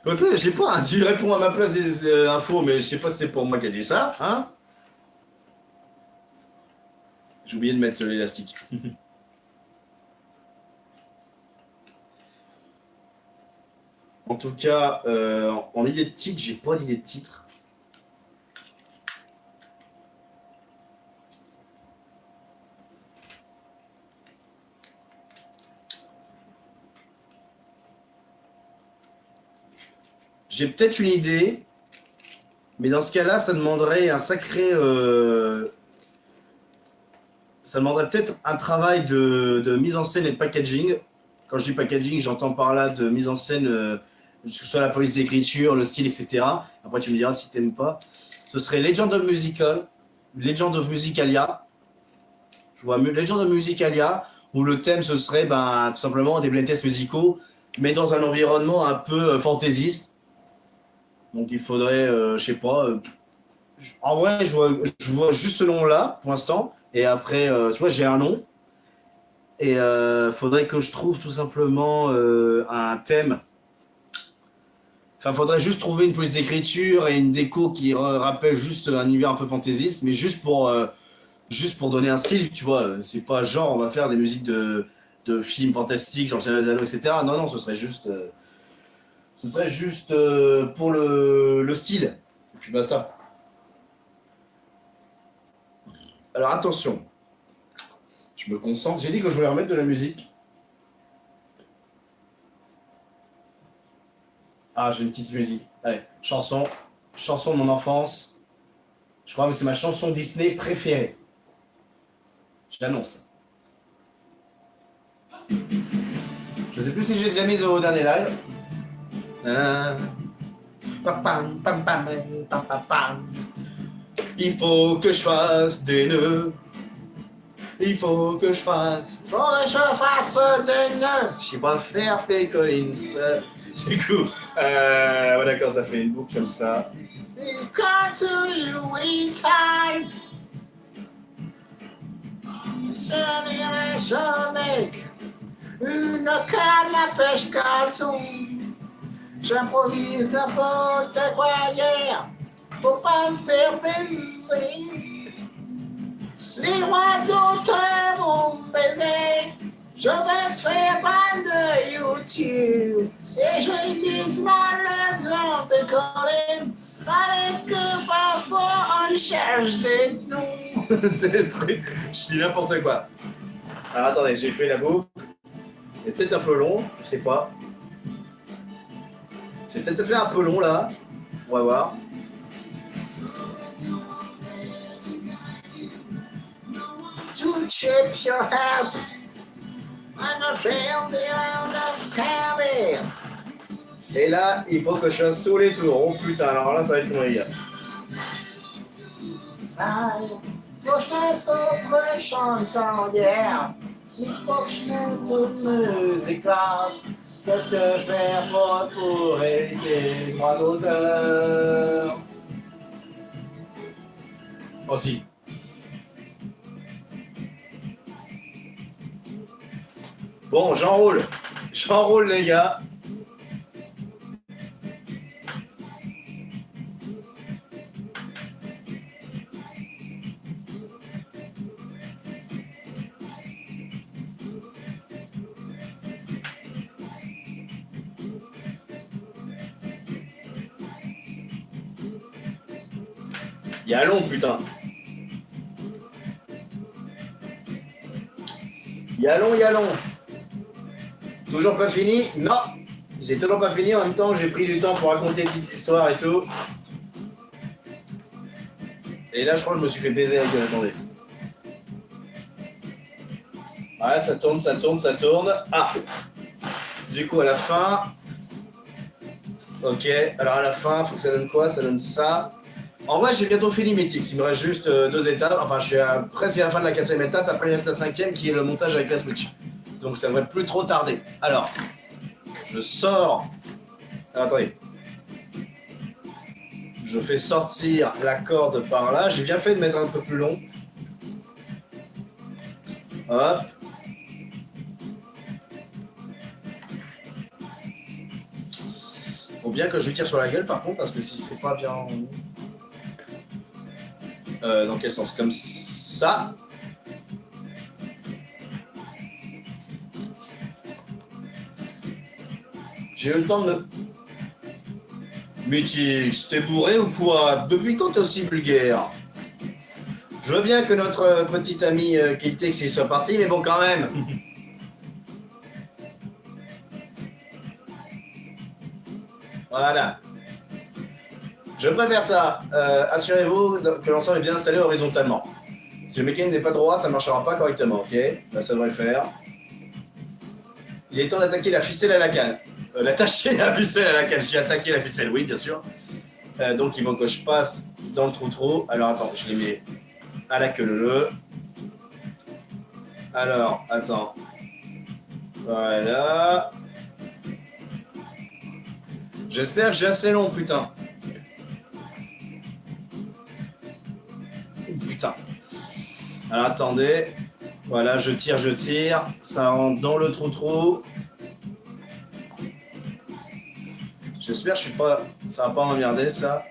A: Ok, je sais pas, hein, tu réponds à ma place des infos, mais je sais pas si c'est pour moi qu'elle dit ça, hein. J'ai oublié de mettre l'élastique. En tout cas, en idée de titre, j'ai pas d'idée de titre. J'ai peut-être une idée, mais dans ce cas-là, ça demanderait un sacré. Ça demanderait peut-être un travail de mise en scène et de packaging. Quand je dis packaging, j'entends par là de mise en scène, que ce soit la police d'écriture, le style, etc. Après, tu me diras si tu n'aimes pas. Ce serait Legend of Musicalia. Je vois Legend of Musicalia, où le thème, ce serait tout simplement des blind tests musicaux, mais dans un environnement un peu fantaisiste. Donc il faudrait, je sais pas. En vrai, je vois juste ce nom-là pour l'instant. Et après, tu vois, j'ai un nom. Et faudrait que je trouve tout simplement un thème. Enfin, faudrait juste trouver une police d'écriture et une déco qui rappelle juste un univers un peu fantaisiste, mais juste pour donner un style, tu vois. C'est pas genre on va faire des musiques de films fantastiques, genre Seigneur des Anneaux, etc. Non, non, ce serait juste. Pour le style. Et puis basta. Alors attention. Je me concentre. J'ai dit que je voulais remettre de la musique. Ah, j'ai une petite musique. Allez, chanson. Chanson de mon enfance. Je crois que c'est ma chanson Disney préférée. Je l'annonce. Je sais plus si j'ai déjà mis au dernier live. Il faut que je fasse des nœuds. Il faut que je fasse. Des nœuds. Je sais pas faire Phil Collins. Du coup, ouais, d'accord, ça fait une boucle comme ça. Come to you in time. Une canne à pêche carton. J'improvise n'importe quoi hier pour pas me faire baiser. Les rois d'autres vont me baiser. Je vais faire ban de YouTube et j'ai mis mal le grand écolé, fallait que parfois on cherche des noms. Des trucs, je dis n'importe quoi. Alors attendez, j'ai fait la boucle. C'est peut-être un peu long, je sais pas. J'ai peut-être fait un peu long là. On va voir. To chip your help. Et là, il faut que je fasse tous les tours. Oh putain, alors là, ça va être mon gars. Faut que je fasse d'autres chansons hier. Il faut que je mette toute musique classe. Qu'est-ce que je vais faire pour éviter les droits d'auteur? Aussi. Bon, j'enroule. J'enroule, les gars. Y a long, putain. Y a long. Toujours pas fini? Non, j'ai toujours pas fini. En même temps, j'ai pris du temps pour raconter des petites histoires et tout. Et là, je crois que je me suis fait baiser avec eux. Attendez. Ouais, ça tourne. Ah! Du coup, à la fin... Ok, alors à la fin, faut que ça donne quoi? Ça donne ça. En vrai, j'ai bientôt fini Mythix. Il me reste juste 2 étapes. Enfin, je suis presque à la fin de la 4e étape. Après, il reste la 5e qui est le montage avec la Switch. Donc, ça ne devrait plus trop tarder. Alors, je sors. Alors, attendez. Je fais sortir la corde par là. J'ai bien fait de mettre un peu plus long. Hop. Faut bien que je lui tire sur la gueule, par contre, parce que si c'est pas bien... dans quel sens? Comme ça. J'ai eu le temps de me... Mythix, t'es bourré ou quoi? Depuis quand t'es aussi vulgaire? Je veux bien que notre petit ami Kiptix il soit parti, mais bon, quand même. Voilà. Je préfère ça. Assurez-vous que l'ensemble est bien installé horizontalement. Si le mécanisme n'est pas droit, ça ne marchera pas correctement, ok? Là, ça devrait le faire. Il est temps d'attaquer la ficelle à la canne. L'attacher la ficelle à la canne. J'ai attaqué la ficelle, oui, bien sûr. Donc, il faut que je passe dans le trou-trou. Alors, attends, je les mets à la queue leu. Alors, attends. Voilà. J'espère que j'ai assez long, putain. Putain. Alors, attendez. Voilà, je tire. Ça rentre dans le trou-trou. J'espère que je suis pas... ça va pas m'emmerder, ça.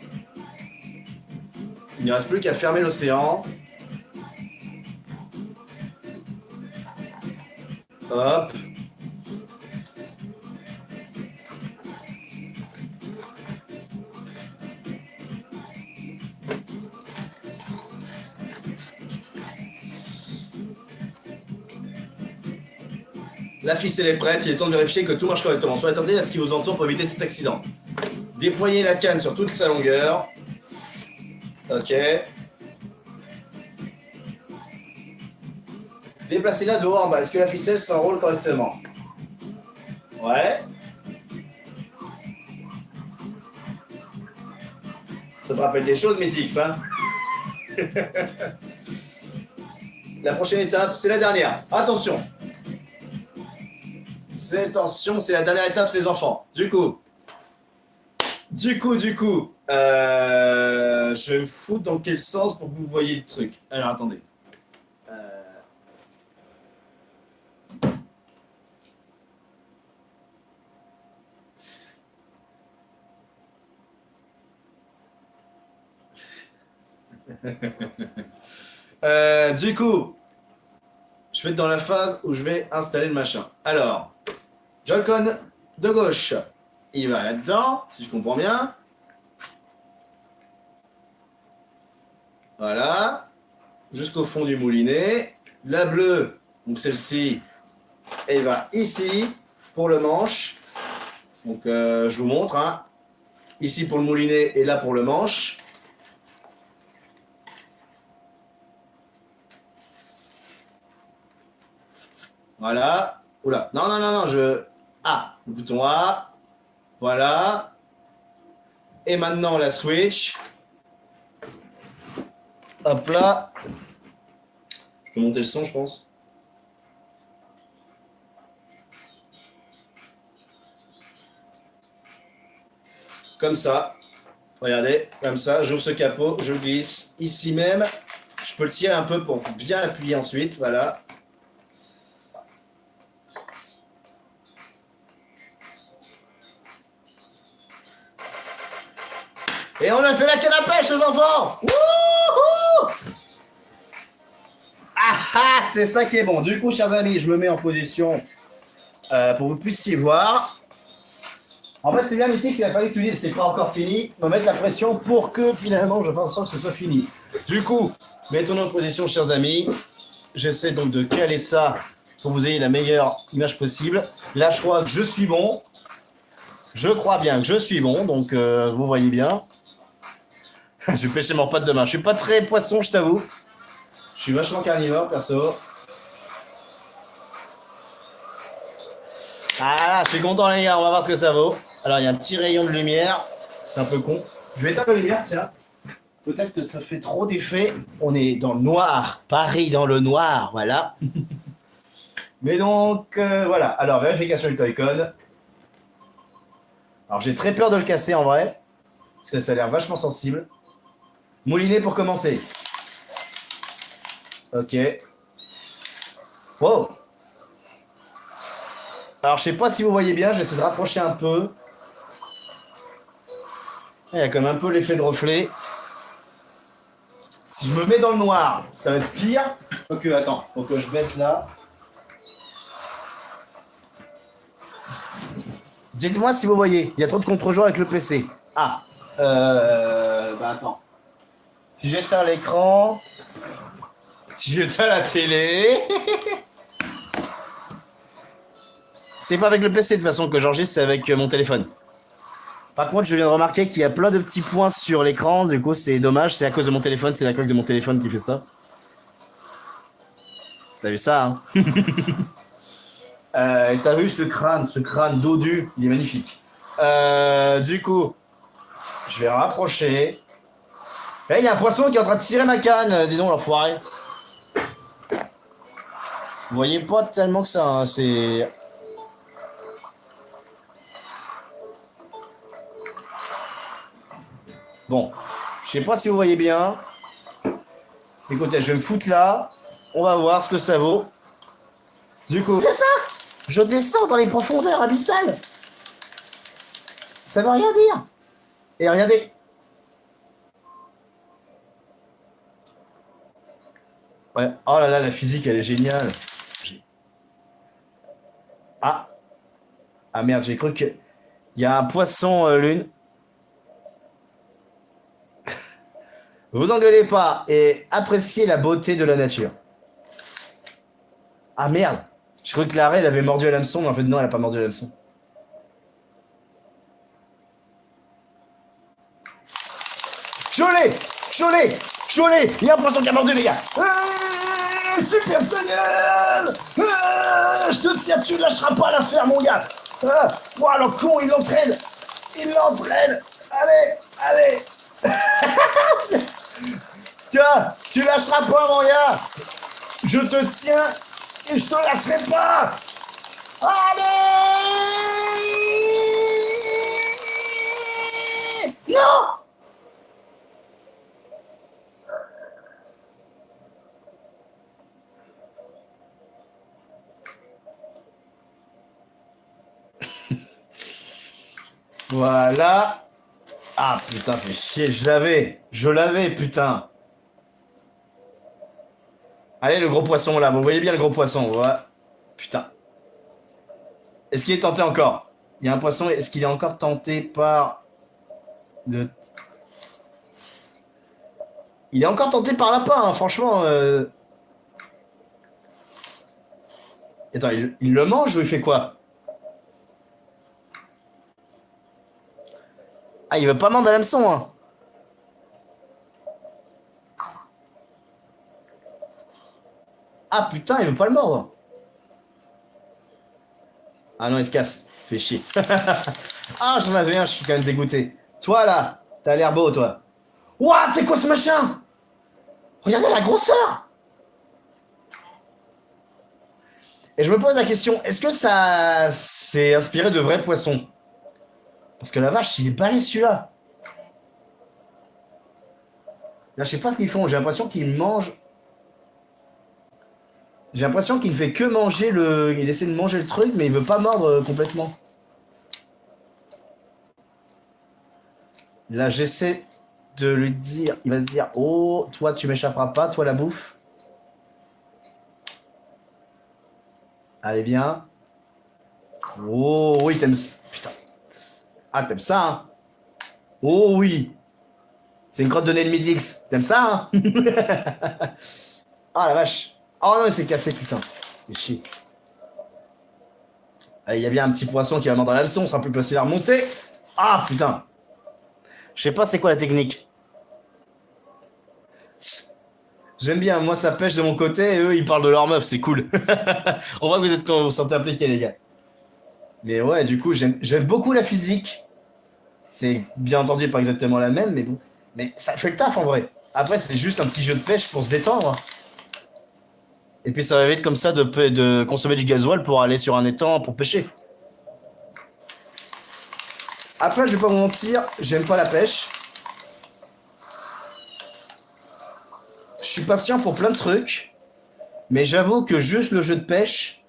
A: Il ne reste plus qu'à fermer l'océan. Hop. La ficelle est prête, il est temps de vérifier que tout marche correctement. Soyez attentifs à ce qui vous entoure pour éviter tout accident. Déployez la canne sur toute sa longueur. Ok. Déplacez-la de haut en bas. Est-ce que la ficelle s'enroule correctement? Ouais. Ça te rappelle des choses, Mythix, hein? La prochaine étape, c'est la dernière. Attention. Attention, c'est la dernière étape, les enfants. Du coup, je vais me foutre dans quel sens pour que vous voyez le truc. Alors, attendez. Du coup, je vais être dans la phase où je vais installer le machin. Alors, Joy-Con de gauche. il va là-dedans, si je comprends bien. Voilà. Jusqu'au fond du moulinet. La bleue, donc celle-ci, elle va ici pour le manche. Donc je vous montre. Hein. Ici pour le moulinet et là pour le manche. Voilà. Oula. Non, non, non, non, je... Ah, le bouton A. Voilà. Et maintenant la switch. Hop là. Je peux monter le son, je pense. Comme ça. Regardez, comme ça, j'ouvre ce capot, je glisse ici même. Je peux le tirer un peu pour bien l'appuyer ensuite, voilà. Et on a fait la canne à pêche, les enfants! Wouhou! Ah ah, c'est ça qui est bon. Du coup, chers amis, je me mets en position pour que vous puissiez voir. En fait, c'est bien, Mythique, il a fallu que tu dises c'est pas encore fini, me mettre la pression pour que finalement je pense que ce soit fini. Du coup, mettons-nous en position, chers amis. J'essaie donc de caler ça pour que vous ayez la meilleure image possible. Là, je crois que je suis bon. Je crois bien que je suis bon, donc vous voyez bien. Je vais pêcher mon pote demain. Je suis pas très poisson, je t'avoue. Je suis vachement carnivore, perso. Ah, je suis content, les gars. On va voir ce que ça vaut. Alors, il y a un petit rayon de lumière. C'est un peu con. Je vais éteindre la lumière, tiens. Peut-être que ça fait trop d'effet. On est dans le noir. Paris dans le noir, voilà. Mais donc, voilà. Alors, vérification du Toy-Con. Alors, j'ai très peur de le casser, en vrai. Parce que ça a l'air vachement sensible. Moulinet pour commencer. Ok. Wow. Alors, je sais pas si vous voyez bien. J'essaie de rapprocher un peu. Il y a comme un peu l'effet de reflet. Si je me mets dans le noir, ça va être pire. Ok, attends, faut que je baisse là. Dites-moi si vous voyez, il y a trop de contre-jour avec le PC. Ah, bah attends. Si j'éteins l'écran, si j'éteins la télé... C'est pas avec le PC de toute façon que j'enregistre, c'est avec mon téléphone. Par contre, je viens de remarquer qu'il y a plein de petits points sur l'écran, du coup c'est dommage, c'est à cause de mon téléphone, c'est la coque de mon téléphone qui fait ça. T'as vu ça, hein? T'as vu ce crâne dodu, il est magnifique. Du coup, je vais rapprocher. Là, il y a un poisson qui est en train de tirer ma canne, dis donc l'enfoiré. Vous voyez pas tellement que ça, hein, c'est... Bon, je sais pas si vous voyez bien. Écoutez, je vais me foutre là. On va voir ce que ça vaut. Du coup, c'est ça. Je descends dans les profondeurs abyssales. Ça veut rien dire. Et regardez. Ouais. Oh là là, la physique, elle est géniale. Ah. Ah merde, j'ai cru que... Il y a un poisson lune. Vous engueulez pas et appréciez la beauté de la nature. Ah merde. Je croyais que la raie, elle avait mordu à l'hameçon, mais en fait non, elle a pas mordu à l'hameçon. Cholet. Il y a un poisson qui a mordu, les gars. Super Saiyan. Je te tiens, tu ne lâcheras pas l'affaire, mon gars. Voilà, le con, il l'entraîne. Allez. Tiens, tu lâcheras pas, mon gars. Je te tiens et je te lâcherai pas. Allez. Non. Voilà. Ah putain, fais chier, je l'avais, putain. Allez, le gros poisson là, vous voyez bien le gros poisson, voilà. Putain. Est-ce qu'il est tenté encore? Il y a un poisson, est-ce qu'il est encore tenté par le... Il est encore tenté par lapin, hein, franchement. Attends, il le mange ou il fait quoi? Ah, il veut pas mordre à l'hameçon, hein. Ah putain, il veut pas le mordre. Ah non, il se casse. Fais chier. Ah, j'en avais un, je suis quand même dégoûté. Toi là, t'as l'air beau, toi. Ouah, c'est quoi ce machin? Regardez la grosseur. Et je me pose la question, est-ce que ça s'est inspiré de vrais poissons? Parce que la vache, il est balèze celui-là. Là, je sais pas ce qu'ils font, j'ai l'impression qu'ils mangent... J'ai l'impression qu'il ne fait que manger le... Il essaie de manger le truc, mais il veut pas mordre complètement. Là, j'essaie de lui dire... Il va se dire, oh, toi, tu m'échapperas pas, toi, la bouffe. Allez, viens. Oh, oui, t'aimes... Putain. Ah, t'aimes ça, hein? Oh, oui. C'est une crotte de Nelmidix. T'aimes ça, hein? Ah, la vache. Oh non, il s'est cassé, putain. C'est chier. Allez, il y a bien un petit poisson qui va mordre à l'hameçon, ça sera plus facile à remonter. Ah, putain. Je sais pas c'est quoi la technique. J'aime bien, moi ça pêche de mon côté et eux ils parlent de leur meuf, c'est cool. On voit que vous êtes quand vous vous sentez impliqués les gars. Mais ouais, du coup j'aime beaucoup la physique. C'est bien entendu pas exactement la même, mais bon. Mais ça fait le taf en vrai. Après c'est juste un petit jeu de pêche pour se détendre. Et puis ça va vite comme ça de consommer du gasoil pour aller sur un étang pour pêcher. Après je vais pas vous mentir, j'aime pas la pêche. Je suis patient pour plein de trucs, mais j'avoue que juste le jeu de pêche,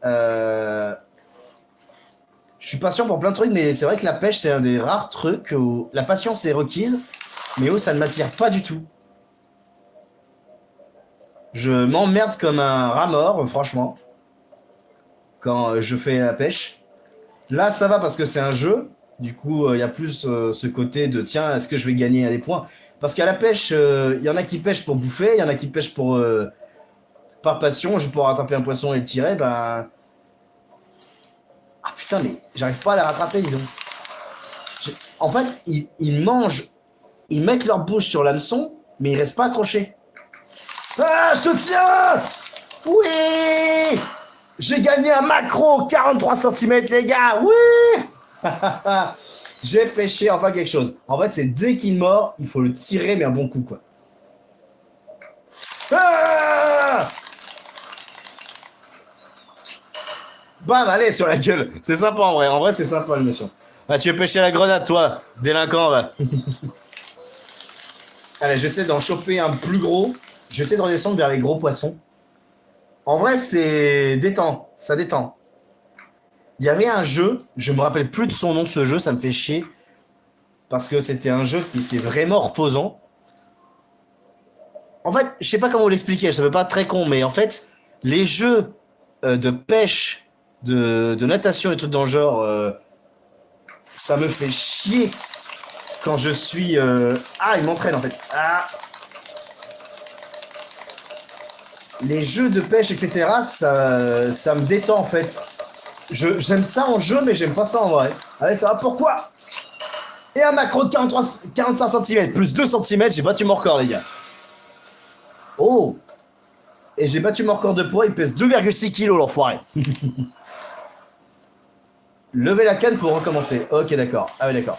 A: je suis patient pour plein de trucs, mais c'est vrai que la pêche, c'est un des rares trucs où la patience est requise, mais où ça ne m'attire pas du tout. Je m'emmerde comme un rat mort, franchement, quand je fais la pêche. Là, ça va parce que c'est un jeu, du coup, il y a plus ce côté de tiens, est-ce que je vais gagner à des points? Parce qu'à la pêche, il y en a qui pêchent pour bouffer, il y en a qui pêchent pour par passion, je pour rattraper un poisson et le tirer, bah... Ah putain, mais j'arrive pas à la rattraper, dis donc. En fait, ils mangent, ils mettent leur bouche sur l'hameçon, mais ils restent pas accrochés. Ah, je te tiens! Oui! J'ai gagné un macro, 43 cm, les gars! Oui! J'ai pêché enfin quelque chose. En fait, c'est dès qu'il mord, il faut le tirer, mais un bon coup, quoi. Ah! Bam, allez, sur la gueule. C'est sympa, en vrai. En vrai, c'est sympa, le méchant. Ah, tu veux pêcher à la grenade, toi, délinquant, va. Allez, j'essaie d'en choper un plus gros. J'essaie de redescendre vers les gros poissons. En vrai, c'est détend. Ça détend. Il y avait un jeu, je me rappelle plus de son nom de ce jeu, ça me fait chier. Parce que c'était un jeu qui était vraiment reposant. En fait, je sais pas comment vous l'expliquer, ça veut pas être très con, mais en fait, les jeux de pêche, de natation et trucs dans le genre, ça me fait chier quand je suis... Ah, il m'entraîne en fait. Ah. Les jeux de pêche, etc., ça me détend en fait. J'aime ça en jeu, mais j'aime pas ça en vrai. Allez, ça va, pourquoi? Et un macro de 45 cm, plus 2 cm, j'ai battu mon record, les gars. Oh! Et j'ai battu mon record de poids, il pèse 2,6 kg, l'enfoiré. Levez la canne pour recommencer. Ok, d'accord. Ah oui, d'accord.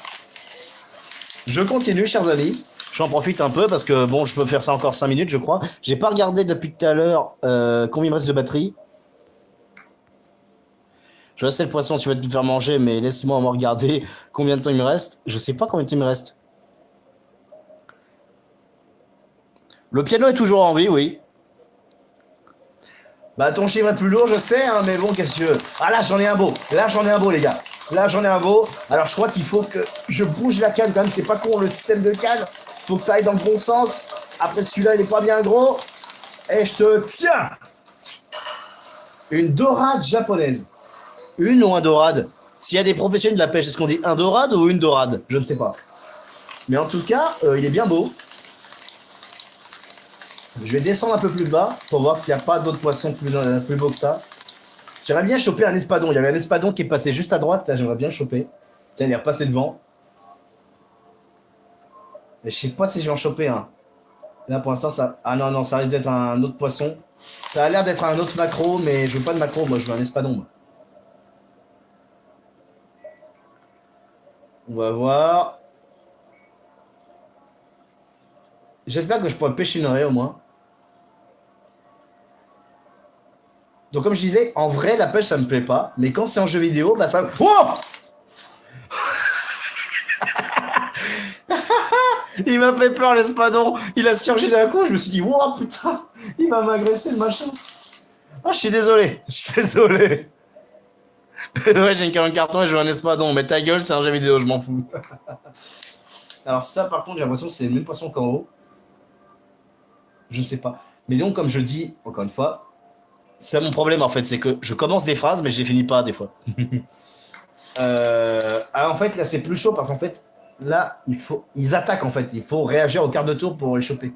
A: Je continue, chers amis. J'en profite un peu parce que, bon, je peux faire ça encore 5 minutes, je crois. J'ai pas regardé depuis tout à l'heure combien il me reste de batterie. Je sais le poisson, tu vas te faire manger, mais laisse-moi me regarder combien de temps il me reste. Je sais pas combien de temps il me reste. Le piano est toujours en vie, oui. Bah ton chiffre est plus lourd, je sais, hein, mais bon, qu'est-ce que tu veux? Ah là, j'en ai un beau. Là, j'en ai un beau, les gars. Là, j'en ai un beau. Alors, je crois qu'il faut que je bouge la canne quand même. C'est pas con, le système de canne. Faut que ça aille dans le bon sens. Après, celui-là, il est pas bien gros. Et je te tiens. Une dorade japonaise. Une ou un dorade? S'il y a des professionnels de la pêche, est-ce qu'on dit un dorade ou une dorade? Je ne sais pas. Mais en tout cas, il est bien beau. Je vais descendre un peu plus bas pour voir s'il n'y a pas d'autres poissons plus beaux que ça. J'aimerais bien choper un espadon. Il y avait un espadon qui est passé juste à droite. Là, j'aimerais bien le choper. Tiens, il est repassé devant. Mais je sais pas si je vais en choper un. Là, pour l'instant, ça... Ah non, non, ça risque d'être un autre poisson. Ça a l'air d'être un autre macro, mais je veux pas de macro. Moi, je veux un espadon. Moi. On va voir. J'espère que je pourrai pêcher une raie au moins. Donc comme je disais, en vrai, la pêche, ça me plaît pas. Mais quand c'est en jeu vidéo, bah ça... Oh il m'a fait peur, l'espadon. Il a surgi d'un coup. Je me suis dit, wow, putain, il va m'agresser, le machin. Ah, je suis désolé. Je suis désolé. Ouais, j'ai une canon de carton et je veux un espadon. Mais ta gueule, c'est un jeu vidéo, je m'en fous. Alors ça, par contre, j'ai l'impression que c'est le même poisson qu'en haut. Je sais pas. Mais donc, comme je dis, encore une fois, c'est mon problème, en fait. C'est que je commence des phrases, mais je les finis pas, des fois. En fait, là, c'est plus chaud parce qu'en fait, là, ils attaquent, en fait. Il faut réagir au quart de tour pour les choper.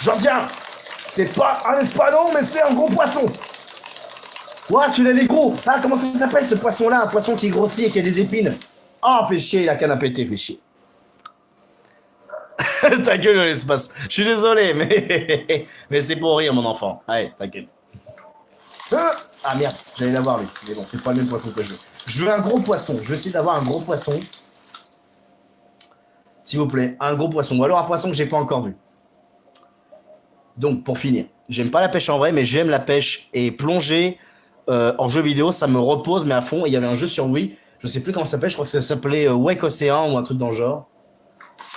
A: J'en viens. C'est pas un espadon, mais c'est un gros poisson. Ouah, celui-là, il est gros. Ah, comment ça s'appelle, ce poisson-là? Un poisson qui grossit et qui a des épines. Ah, fait chier, la canne a pété, fait chier. Ta gueule, l'espace. Je suis désolé, mais c'est pour rire, mon enfant. Allez, t'inquiète. Ah merde, j'allais l'avoir lui. Mais bon, c'est pas le même poisson que je veux. Je veux un gros poisson. Je veux essayer d'avoir un gros poisson. S'il vous plaît, un gros poisson. Ou alors un poisson que j'ai pas encore vu. Donc, pour finir, j'aime pas la pêche en vrai, mais j'aime la pêche et plonger en jeu vidéo. Ça me repose, mais à fond. Il y avait un jeu sur Wii. Je sais plus comment ça s'appelle. Je crois que ça s'appelait Wake Ocean ou un truc dans le genre.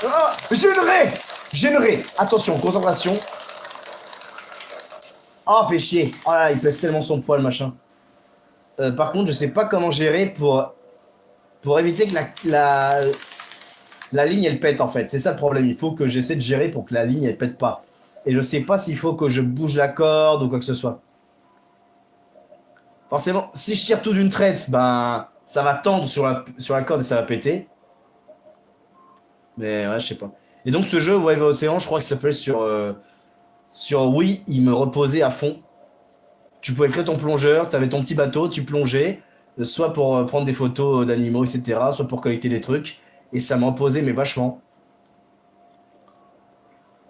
A: Ah, j'ai une raie. J'ai une raie. Attention, concentration. Oh, fait chier. Oh là, il pèse tellement son poil, machin. Par contre, je sais pas comment gérer pour éviter que la ligne, elle pète, en fait. C'est ça le problème. Il faut que j'essaie de gérer pour que la ligne, elle pète pas. Et je sais pas s'il faut que je bouge la corde ou quoi que ce soit. Forcément, si je tire tout d'une traite, ben, ça va tendre sur la corde et ça va péter. Mais ouais, je sais pas. Et donc, ce jeu, Wave Océan, je crois que ça s'appelait sur Wii, il me reposait à fond. Tu pouvais créer ton plongeur, tu avais ton petit bateau, tu plongeais, soit pour prendre des photos d'animaux, etc., soit pour collecter des trucs. Et ça me reposait, mais vachement.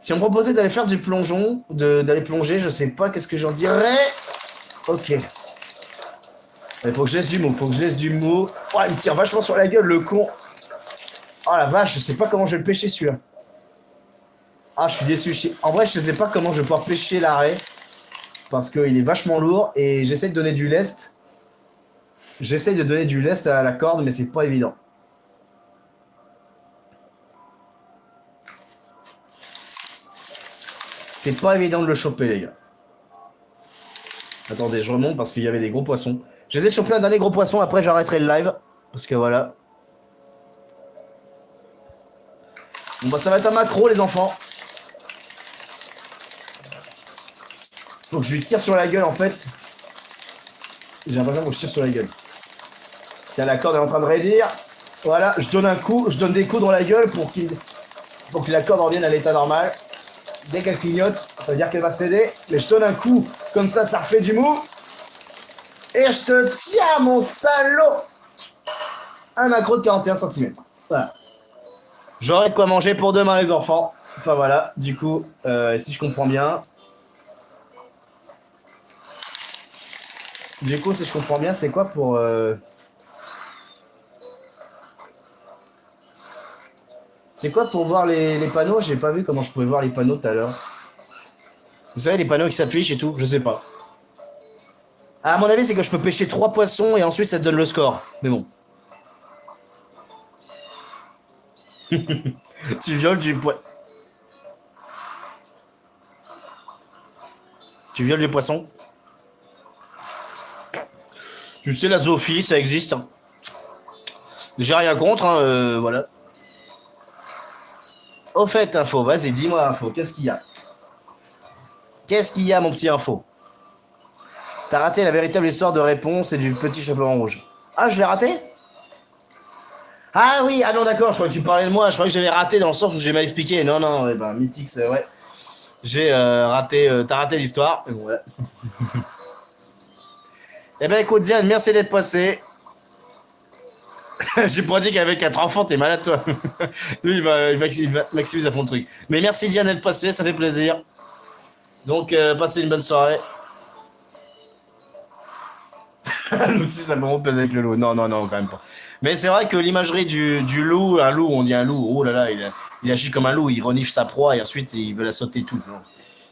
A: Si on me proposait d'aller faire du plongeon, d'aller plonger, je sais pas qu'est-ce que j'en dirais. Ok. Il faut que je laisse du mot, faut que je laisse du mot. Oh, il me tire vachement sur la gueule, le con. Oh la vache, je sais pas comment je vais le pêcher celui-là. Ah, je suis déçu. En vrai, je sais pas comment je vais pouvoir pêcher l'arrêt. Parce qu'il est vachement lourd et j'essaie de donner du lest. J'essaie de donner du lest à la corde, mais c'est pas évident. C'est pas évident de le choper, les gars. Attendez, je remonte parce qu'il y avait des gros poissons. J'essaie de choper un dernier gros poisson, après j'arrêterai le live. Parce que voilà. Bon bah ça va être un macro, les enfants. Donc je lui tire sur la gueule, en fait. J'ai l'impression que je tire sur la gueule. Tiens, la corde est en train de raidir. Voilà, je donne un coup, je donne des coups dans la gueule pour que la corde revienne à l'état normal. Dès qu'elle clignote, ça veut dire qu'elle va céder. Mais je donne un coup, comme ça refait du mou. Et je te tiens, mon salaud. Un macro de 41 cm. Voilà. J'aurai de quoi manger pour demain, les enfants. Enfin voilà, du coup, si je comprends bien. Du coup, si je comprends bien, c'est quoi pour... C'est quoi pour voir les panneaux? J'ai pas vu comment je pouvais voir les panneaux tout à l'heure. Vous savez, les panneaux qui s'affichent et tout? Je sais pas. À mon avis, c'est que je peux pêcher 3 poissons et ensuite ça te donne le score. Mais bon. Tu violes du poisson. Tu violes du poisson? Tu sais, la zoophilie, ça existe. Hein. J'ai rien contre, hein, voilà. Au fait, info, vas-y, dis-moi info, qu'est-ce qu'il y a? Qu'est-ce qu'il y a, mon petit info? T'as raté la véritable histoire de réponse et du petit chaperon rouge. Ah, je l'ai raté? Ah oui, ah non, d'accord, je crois que tu parlais de moi, je crois que j'avais raté dans le sens où j'ai mal expliqué. Non, non, eh ben, Mythique, c'est vrai. J'ai raté, t'as raté l'histoire. Bon, voilà. Eh ben, écoute, Diane, merci d'être passé. J'ai pas dit qu'avec 4 enfants, t'es malade, toi. Lui, il va maximiser à fond le truc. Mais merci, Diane, d'être passé, ça fait plaisir. Donc, passez une bonne soirée. L'outil, ça me pèse avec le loup. Non, non, non, quand même pas. Mais c'est vrai que l'imagerie du loup, un loup, on dit un loup, oh là là, il agit comme un loup, il renifle sa proie et ensuite il veut la sauter toute.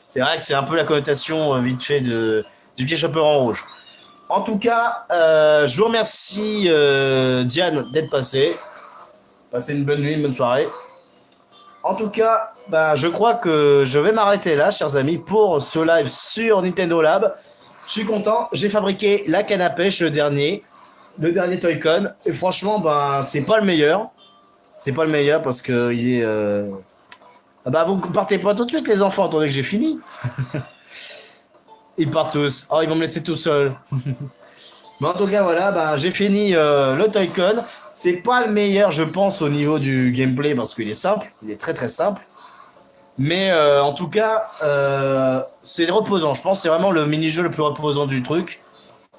A: C'est vrai que c'est un peu la connotation vite fait du petit chaperon rouge. En tout cas, je vous remercie Diane d'être passée. Passez une bonne nuit, une bonne soirée. En tout cas, bah, je crois que je vais m'arrêter là, chers amis, pour ce live sur Nintendo Lab. Je suis content, j'ai fabriqué la canne à pêche, le dernier Toy-Con. Et franchement, ben, c'est pas le meilleur. C'est pas le meilleur parce que il est. Ah bah, vous partez pas tout de suite, les enfants, attendez que j'ai fini. Ils partent tous. Oh, ils vont me laisser tout seul. Mais en tout cas, voilà, ben, j'ai fini le Toy-Con. C'est pas le meilleur, je pense, au niveau du gameplay parce qu'il est simple. Il est très très simple. Mais en tout cas, c'est reposant. Je pense que c'est vraiment le mini-jeu le plus reposant du truc.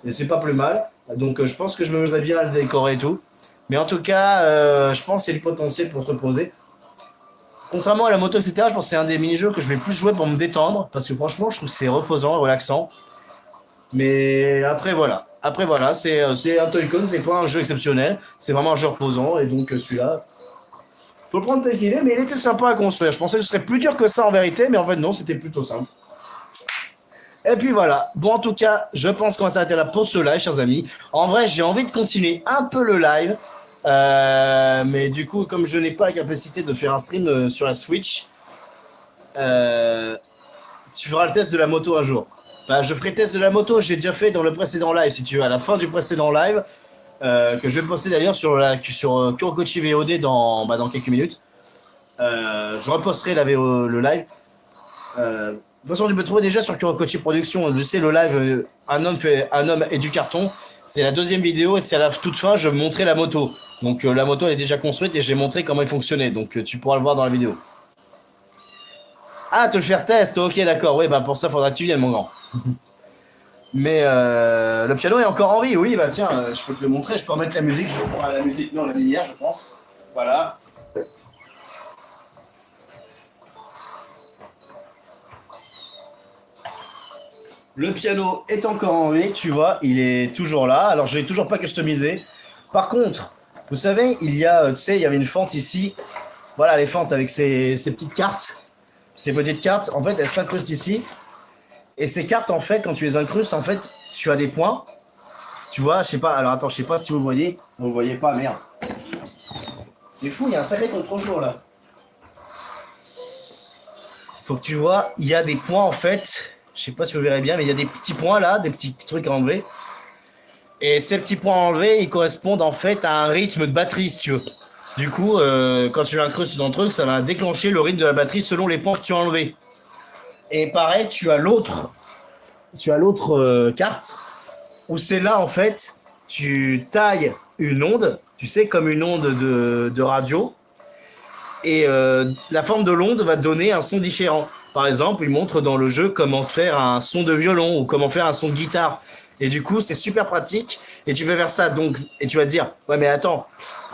A: Et c'est pas plus mal. Donc je pense que je me mettrais bien à le décorer et tout. Mais en tout cas, je pense qu'il y a du potentiel pour se reposer. Contrairement à la moto, etc., je pense que c'est un des mini-jeux que je vais plus jouer pour me détendre. Parce que franchement, je trouve que c'est reposant et relaxant. Mais après, voilà. Après, voilà, c'est un Toy-Con, c'est pas un jeu exceptionnel. C'est vraiment un jeu reposant. Et donc celui-là, faut le prendre tel qu'il est, mais il était sympa à construire. Je pensais que ce serait plus dur que ça en vérité, mais en fait non, c'était plutôt simple. Et puis voilà. Bon, en tout cas, je pense qu'on va s'arrêter là pour ce live, chers amis. En vrai, j'ai envie de continuer un peu le live. Mais du coup, comme je n'ai pas la capacité de faire un stream sur la Switch, tu feras le test de la moto un jour. Bah, je ferai le test de la moto, j'ai déjà fait dans le précédent live, si tu veux, à la fin du précédent live. Que je vais poster d'ailleurs sur Kurokochi VOD dans quelques minutes. Je reposterai le live. De toute façon, tu peux trouver déjà sur Kurokochi Productions. Tu sais, le live un homme et du carton. C'est la deuxième vidéo et c'est à la toute fin, je montrais la moto. Donc la moto elle est déjà construite et j'ai montré comment elle fonctionnait. Donc tu pourras le voir dans la vidéo. Ah, te le faire test, ok, d'accord. Oui, bah pour ça, faudra que tu viennes, mon grand. Mais le piano est encore en vie, oui, bah tiens, je peux te le montrer, je peux remettre la musique, je prends la musique, non, la lumière, je pense. Voilà. Le piano est encore en vie, tu vois, il est toujours là. Alors, je l'ai toujours pas customisé. Par contre, vous savez, il y a, tu sais, il y avait une fente ici. Voilà, les fentes avec ces petites cartes. Ces petites cartes, en fait, elles s'incrustent ici. Et ces cartes, en fait, quand tu les incrustes, en fait, tu as des points. Tu vois, je sais pas, alors attends, je sais pas si vous voyez. Vous ne voyez pas, merde. C'est fou, il y a un sacré contre-jour là. Faut que tu vois, il y a des points en fait. Je sais pas si vous verrez bien, mais il y a des petits points là, des petits trucs à enlever. Et ces petits points à enlever, ils correspondent en fait à un rythme de batterie, si tu veux. Du coup, quand tu incrustes dans le truc, ça va déclencher le rythme de la batterie selon les points que tu as enlevés. Et pareil, tu as l'autre carte où c'est là en fait, tu tailles une onde, tu sais, comme une onde de radio. Et la forme de l'onde va donner un son différent. Par exemple, il montre dans le jeu comment faire un son de violon ou comment faire un son de guitare. Et du coup, c'est super pratique. Et tu peux faire ça. Donc, et tu vas te dire, ouais, mais attends,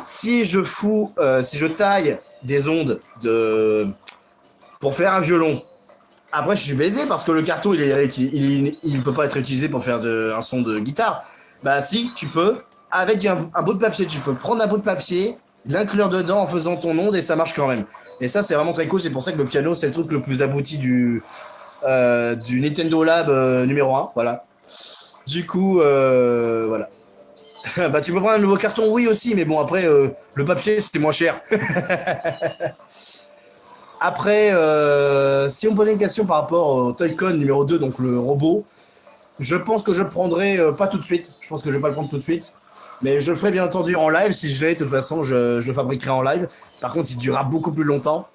A: si je taille des ondes pour faire un violon, après, je suis baisé parce que le carton, il peut pas être utilisé pour faire un son de guitare. Bah si, tu peux. Avec un bout de papier, tu peux prendre un bout de papier, l'inclure dedans en faisant ton onde et ça marche quand même. Et ça, c'est vraiment très cool. C'est pour ça que le piano, c'est le truc le plus abouti du Nintendo Lab numéro 1. Voilà. Du coup, voilà. Bah, tu peux prendre un nouveau carton, oui aussi, mais bon, après, le papier, c'est moins cher. Après, si on me posait une question par rapport au Toy-Con numéro 2, donc le robot, Je pense que je le prendrai pas tout de suite. Je pense que je vais pas le prendre tout de suite. Mais je le ferai bien entendu en live. Si je l'ai, de toute façon, je le fabriquerai en live. Par contre, il durera beaucoup plus longtemps.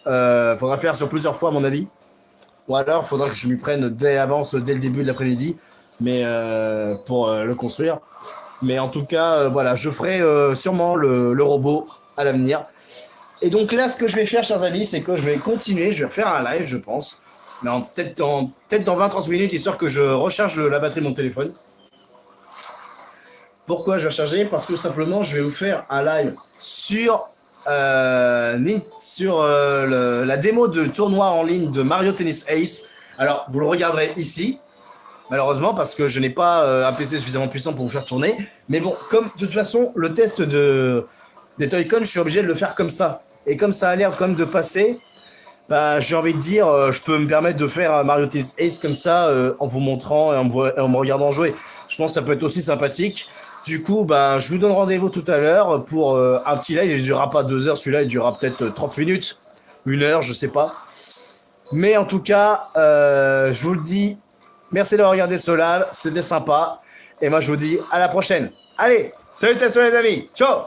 A: Faudra faire sur plusieurs fois, à mon avis. Ou alors, il faudra que je m'y prenne dès le début de l'après-midi. Mais pour le construire. Mais en tout cas, voilà, je ferai sûrement le robot à l'avenir. Et donc là, ce que je vais faire, chers amis, c'est que je vais continuer. Je vais faire un live, je pense. Non, peut-être dans 20-30 minutes, histoire que je recharge la batterie de mon téléphone. Pourquoi je vais recharger? Parce que simplement, je vais vous faire un live sur, la démo de tournoi en ligne de Mario Tennis Ace. Alors, vous le regarderez ici, malheureusement, parce que je n'ai pas un PC suffisamment puissant pour vous faire tourner. Mais bon, comme de toute façon, le test des Toy-Con, je suis obligé de le faire comme ça. Et comme ça a l'air quand même de passer, bah, j'ai envie de dire, je peux me permettre de faire Mario Tennis Ace comme ça, en vous montrant et en me regardant jouer. Je pense que ça peut être aussi sympathique. Du coup, bah, je vous donne rendez-vous tout à l'heure pour un petit live. Il ne durera pas 2 heures, celui-là, il durera peut-être 30 minutes, 1 heure, je sais pas. Mais en tout cas, je vous le dis, merci d'avoir regardé ce live, c'était sympa. Et moi, je vous dis à la prochaine. Allez, salutations les amis, ciao!